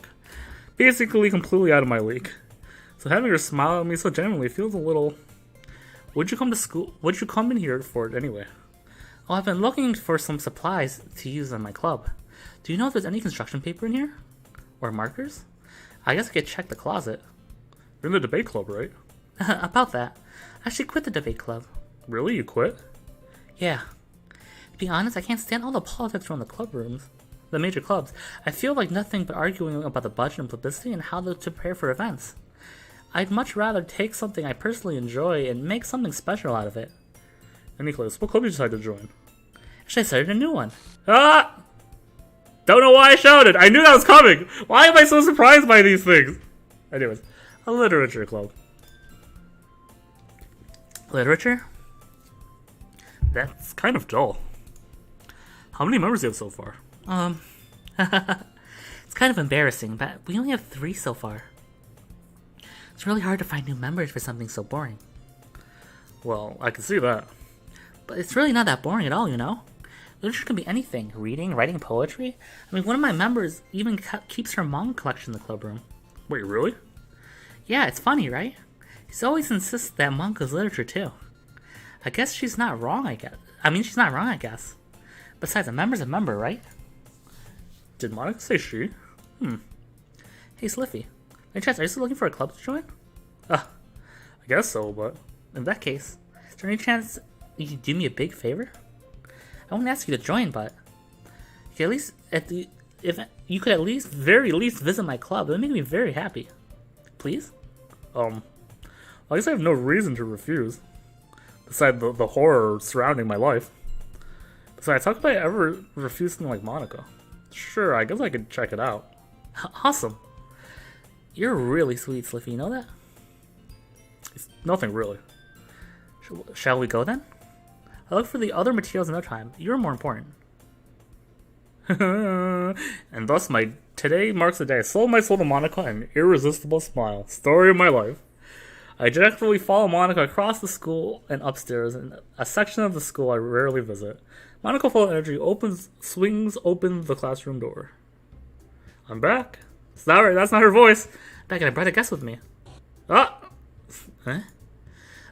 Basically completely out of my league. So having her smile at me so genuinely feels a little... What'd you come to school? What'd you come in here for it anyway? Oh, I've been looking for some supplies to use in my club. Do you know if there's any construction paper in here? Or markers? I guess I could check the closet. You're in the debate club, right? About that. I actually quit the debate club. Really? You quit? Yeah. To be honest, I can't stand all the politics around the club rooms. The major clubs. I feel like nothing but arguing about the budget and publicity and how to prepare for events. I'd much rather take something I personally enjoy and make something special out of it. Any clubs? What club did you decide to join? Actually, I started a new one. Ah! Don't know why I shouted. I knew that was coming. Why am I so surprised by these things? Anyways, a literature club. Literature? That's kind of dull. How many members do you have so far? It's kind of embarrassing, but we only have 3 so far. It's really hard to find new members for something so boring. Well, I can see that. But it's really not that boring at all, you know? Literature can be anything. Reading, writing poetry. I mean, one of my members even keeps her manga collection in the club room. Wait, really? Yeah, it's funny, right? He always insists that manga's literature, too. I guess she's not wrong, she's not wrong, I guess. Besides, a member's a member, right? Did Monica say she? Hey, Sliffy. Any chance, are you still looking for a club to join? I guess so, but... In that case, is there any chance you could do me a big favor? I won't ask you to join, but... You could at least, very least, visit my club. It would make me very happy. Please? I guess I have no reason to refuse. Besides the horror surrounding my life. Besides, how could I ever refuse something like Monica? Sure, I guess I could check it out. Awesome. You're really sweet, Sliffy, you know that? It's nothing really. Shall we go then? I look for the other materials in no time. You're more important. And thus today marks the day I sold my soul to Monica, an irresistible smile. Story of my life. I directly follow Monica across the school and upstairs in a section of the school I rarely visit. Monica, full of energy, swings open the classroom door. I'm back. It's not right, that's not her voice. Back, I brought a guest with me. Ah! Huh?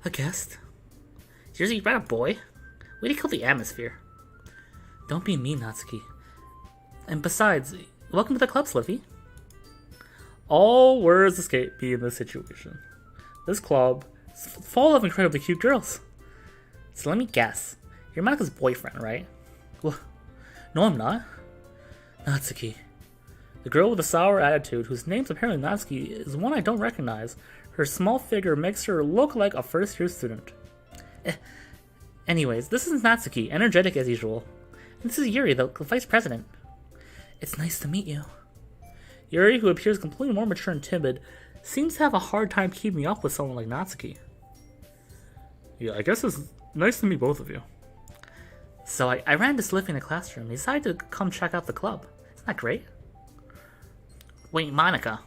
A guest? Seriously, you brought a boy? Way to kill the atmosphere. Don't be mean, Natsuki. And besides, welcome to the club, Sliffy. All words escape me in this situation. This club is full of incredibly cute girls. So let me guess. You're Monica's boyfriend, right? Well, no, I'm not. Natsuki. The girl with the sour attitude, whose name's apparently Natsuki, is one I don't recognize. Her small figure makes her look like a first-year student. Anyways, this is Natsuki, energetic as usual. And this is Yuri, the vice president. It's nice to meet you. Yuri, who appears completely more mature and timid, seems to have a hard time keeping up with someone like Natsuki. Yeah, I guess it's nice to meet both of you. So I ran into Sliffy in the classroom. He decided to come check out the club. Isn't that great? Wait, Monica,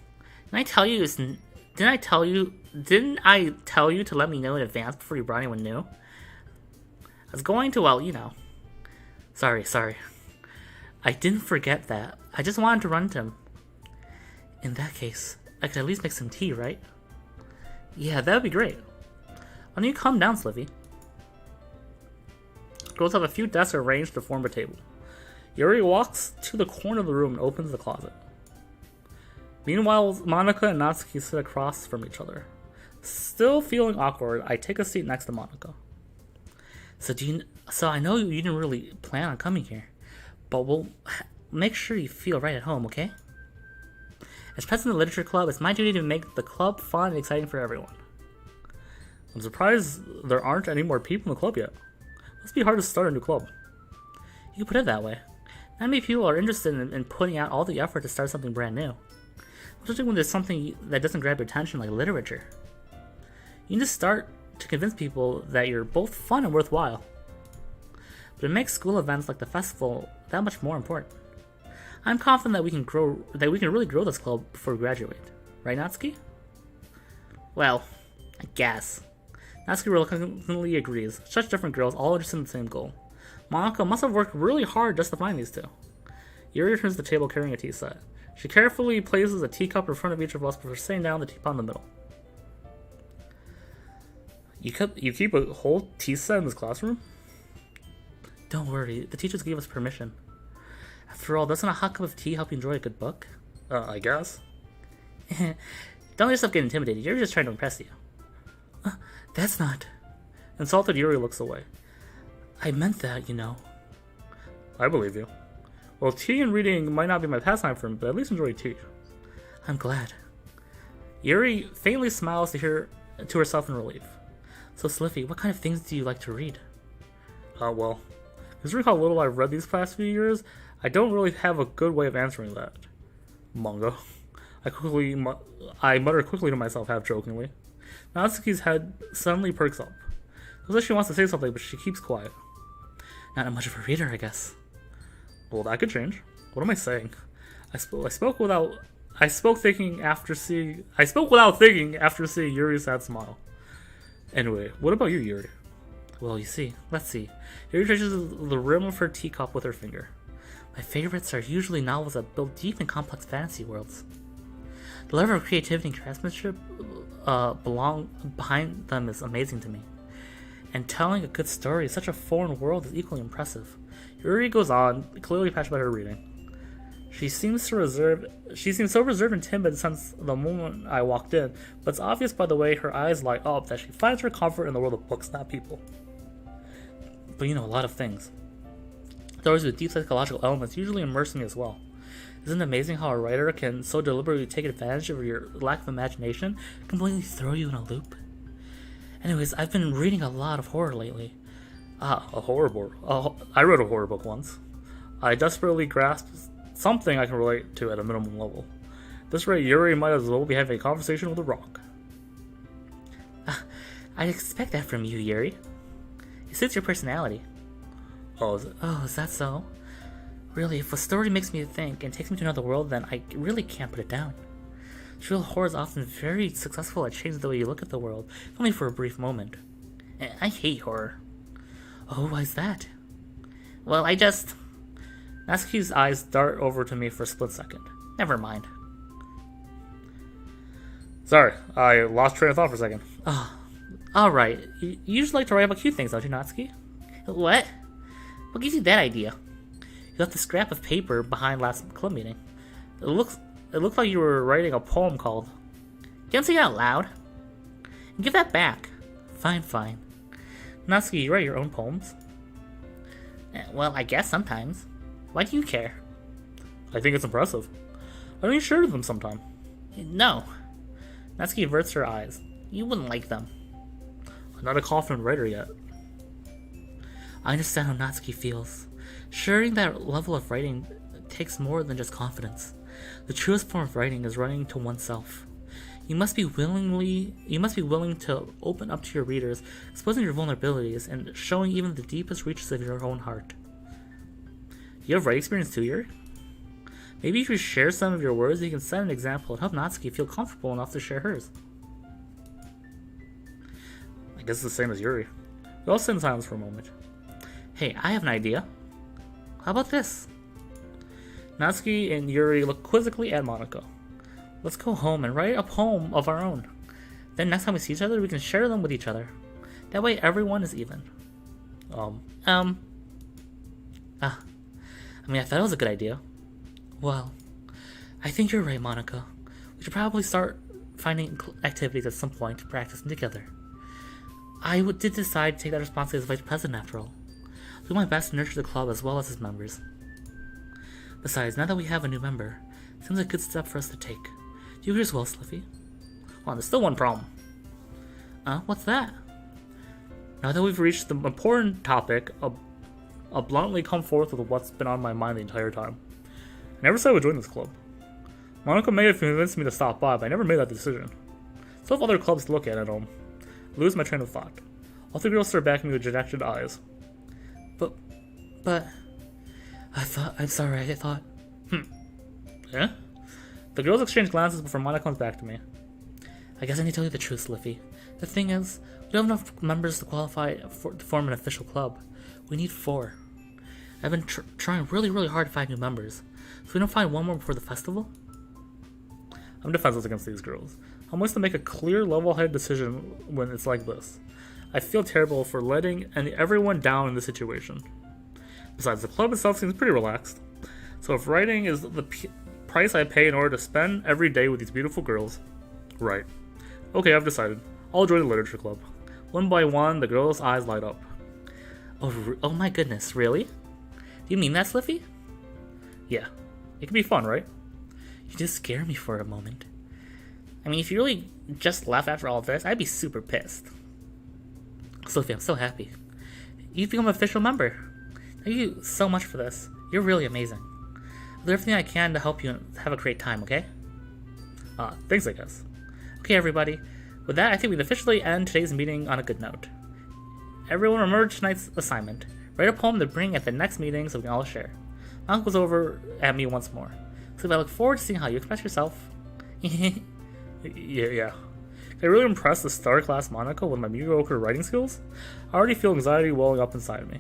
didn't I tell you to let me know in advance before you brought anyone new? I was going to, well, you know. Sorry. I didn't forget that. I just wanted to run to him. In that case, I could at least make some tea, right? Yeah, that would be great. Why don't you come down, Sliffy? Girls have a few desks arranged to form a table. Yuri walks to the corner of the room and opens the closet. Meanwhile, Monica and Natsuki sit across from each other. Still feeling awkward, I take a seat next to Monica. So I know you didn't really plan on coming here, but we'll make sure you feel right at home, okay? As president of the Literature Club, it's my duty to make the club fun and exciting for everyone. I'm surprised there aren't any more people in the club yet. Must be hard to start a new club. You can put it that way. Not many people are interested in putting out all the effort to start something brand new. Especially when there's something that doesn't grab your attention like literature. You need to start to convince people that you're both fun and worthwhile. But it makes school events like the festival that much more important. I'm confident that we can really grow this club before we graduate. Right, Natsuki? Well, I guess. Natsuki reluctantly agrees. Such different girls, all interested in the same goal. Monica must have worked really hard just to find these two. Yuri returns to the table carrying a tea set. She carefully places a teacup in front of each of us before setting down the teapot in the middle. You keep a whole tea set in this classroom? Don't worry, the teachers gave us permission. After all, doesn't a hot cup of tea help you enjoy a good book? I guess. Don't let yourself get intimidated. Yuri's just trying to impress you. That's not... Insulted, Yuri looks away. I meant that, you know. I believe you. Well, tea and reading might not be my pastime for him, but at least enjoy tea. I'm glad. Yuri faintly smiles to herself in relief. So, Sliffy, what kind of things do you like to read? Well, considering how little I've read these past few years, I don't really have a good way of answering that. Manga. I mutter quickly to myself, half-jokingly. Natsuki's head suddenly perks up. It looks like she wants to say something, but she keeps quiet. Not much of a reader, I guess. Well, that could change. What am I saying? I spoke without thinking after seeing Yuri's sad smile. Anyway, what about you, Yuri? Well, let's see. Yuri touches the rim of her teacup with her finger. My favorites are usually novels that build deep and complex fantasy worlds. The level of creativity and craftsmanship behind them is amazing to me. And telling a good story in such a foreign world is equally impressive. Yuri goes on, clearly passionate about her reading. She seems so reserved and timid since the moment I walked in, but it's obvious by the way her eyes light up that she finds her comfort in the world of books, not people. But a lot of things. Stories with deep psychological elements usually immerse me as well. Isn't it amazing how a writer can so deliberately take advantage of your lack of imagination, completely throw you in a loop? Anyways, I've been reading a lot of horror lately. A horror book. I read a horror book once. I desperately grasped something I can relate to at a minimum level. At this rate, Yuri might as well be having a conversation with a rock. I'd expect that from you, Yuri. It suits your personality. Oh, is it? Oh, is that so? Really, if a story makes me think and takes me to another world, then I really can't put it down. True horror is often very successful at changing the way you look at the world, if only for a brief moment. I hate horror. Oh, why is that? Well, Natsuki's eyes dart over to me for a split second. Never mind. Sorry, I lost train of thought for a second. Oh, alright. You usually like to write about cute things, don't you, Natsuki? What? What gives you that idea? You left a scrap of paper behind last club meeting. It looked like you were writing a poem called... Don't say it out loud. And give that back. Fine. Natsuki, you write your own poems? Well, I guess sometimes. Why do you care? I think it's impressive. Why don't you share them sometime? No. Natsuki averts her eyes. You wouldn't like them. I'm not a confident writer yet. I understand how Natsuki feels. Sharing that level of writing takes more than just confidence. The truest form of writing is writing to oneself. You must be willing to open up to your readers, exposing your vulnerabilities, and showing even the deepest reaches of your own heart. You have writing experience too, Yuri? Maybe if you share some of your words, you can set an example and help Natsuki feel comfortable enough to share hers. I guess it's the same as Yuri. We all sit in silence for a moment. Hey, I have an idea. How about this? Natsuki and Yuri look quizzically at Monaco. Let's go home and write a poem of our own. Then next time we see each other, we can share them with each other. That way everyone is even. I thought it was a good idea. Well, I think you're right, Monica. We should probably start finding activities at some point to practice together. I did decide to take that responsibility as vice president after all. I'll do my best to nurture the club as well as its members. Besides, now that we have a new member, it seems a good step for us to take. Do you agree as well, Sliffy? Well, there's still one problem. What's that? Now that we've reached the important topic, I'll bluntly come forth with what's been on my mind the entire time. I never said I would join this club. Monica may have convinced me to stop by, but I never made that decision. So if other clubs look at it, I'll lose my train of thought. All three girls stare back at me with dejected eyes. But... I'm sorry, I thought... Yeah? The girls exchange glances before Monica comes back to me. I guess I need to tell you the truth, Sliffy. The thing is, we don't have enough members to qualify to form an official club. We need 4. I've been trying really hard to find new members. So we don't find one more before the festival? I'm defenseless against these girls. I'm always to make a clear, level-headed decision when it's like this. I feel terrible for letting everyone down in this situation. Besides, the club itself seems pretty relaxed. So if writing is the price I pay in order to spend every day with these beautiful girls, right. Okay, I've decided. I'll join the literature club. One by one, the girls' eyes light up. Oh my goodness, really? Do you mean that, Sliffy? Yeah. It can be fun, right? You just scare me for a moment. I mean, if you really just left after all of this, I'd be super pissed. Sliffy, I'm so happy. You've become an official member. Thank you so much for this. You're really amazing. I'll do everything I can to help you have a great time, okay? Thanks, I guess. Okay, everybody. With that, I think we can officially end today's meeting on a good note. Everyone remember tonight's assignment. Write a poem to bring at the next meeting so we can all share. My uncle goes over at me once more. So I look forward to seeing how you express yourself. Yeah. Can I really impress the star class Monaco with my mediocre writing skills? I already feel anxiety welling up inside me.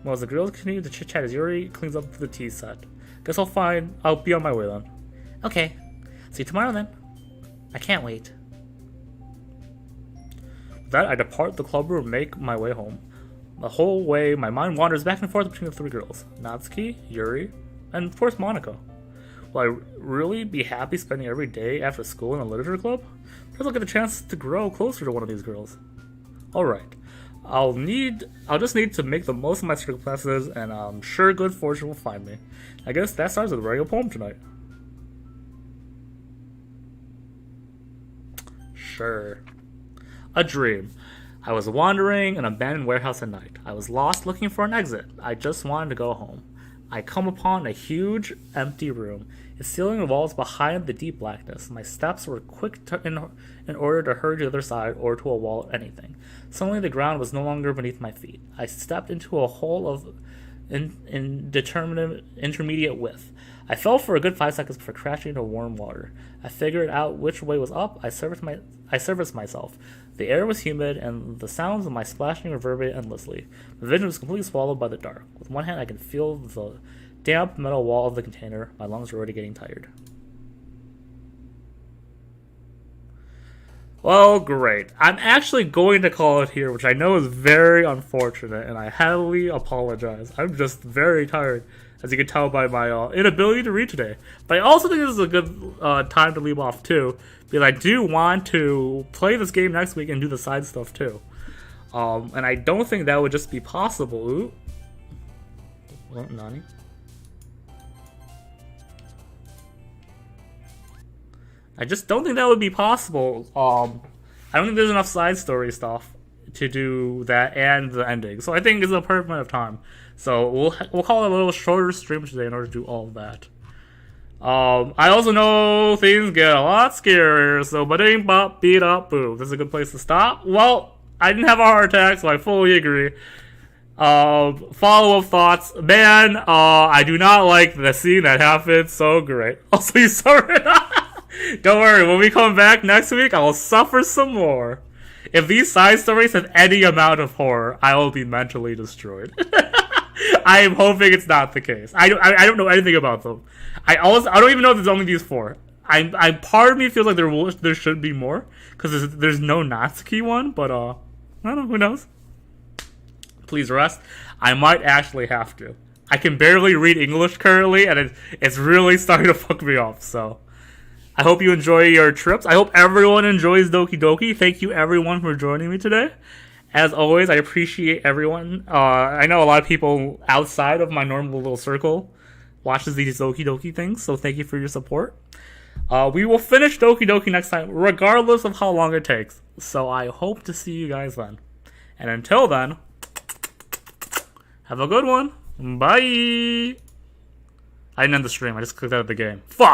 Well, as the girls continue to chit-chat as Yuri cleans up the tea set. Guess I'll be on my way then. Okay. See you tomorrow then. I can't wait. With that, I depart the club room and make my way home. The whole way, my mind wanders back and forth between the 3 girls. Natsuki, Yuri, and of course Monaco. Will I really be happy spending every day after school in a literature club? Perhaps I'll get a chance to grow closer to one of these girls. Alright. I'll just need to make the most of my circle classes, and I'm sure good fortune will find me. I guess that starts with writing a poem tonight. Sure. A dream. I was wandering in an abandoned warehouse at night. I was lost looking for an exit. I just wanted to go home. I come upon a huge, empty room. Its ceiling and walls behind the deep blackness. My steps were quick in order to hurry to the other side or to a wall or anything. Suddenly the ground was no longer beneath my feet. I stepped into a hole of indeterminate intermediate width. I fell for a good 5 seconds before crashing into warm water. I figured out which way was up. I serviced myself. The air was humid, and the sounds of my splashing reverberated endlessly. My vision was completely swallowed by the dark. With one hand, I could feel the damp metal wall of the container. My lungs were already getting tired. Well, great. I'm actually going to call it here, which I know is very unfortunate, and I heavily apologize. I'm just very tired, as you can tell by my inability to read today. But I also think this is a good time to leave off, too, because I do want to play this game next week and do the side stuff, too. And I don't think that would just be possible. Ooh. Well, Nani? I just don't think that would be possible. I don't think there's enough side story stuff to do that and the ending. So I think it's a perfect amount of time. So we'll call it a little shorter stream today in order to do all of that. I also know things get a lot scarier, so ba-ding bop beat up boo. This is a good place to stop. Well, I didn't have a heart attack, so I fully agree. Follow-up thoughts. Man, I do not like the scene that happened. So great. Also, you saw it. Don't worry, when we come back next week, I will suffer some more. If these side stories have any amount of horror, I will be mentally destroyed. I am hoping it's not the case. I don't know anything about them. I don't even know if there's only these 4. Part of me feels like there should be more, because there's no Natsuki one, but I don't know, who knows? Please rest. I might actually have to. I can barely read English currently, and it's really starting to fuck me up, so I hope you enjoy your trips. I hope everyone enjoys Doki Doki. Thank you, everyone, for joining me today. As always, I appreciate everyone. I know a lot of people outside of my normal little circle watches these Doki Doki things, so thank you for your support. We will finish Doki Doki next time, regardless of how long it takes. So I hope to see you guys then. And until then, have a good one. Bye. I didn't end the stream. I just clicked out of the game. Fuck.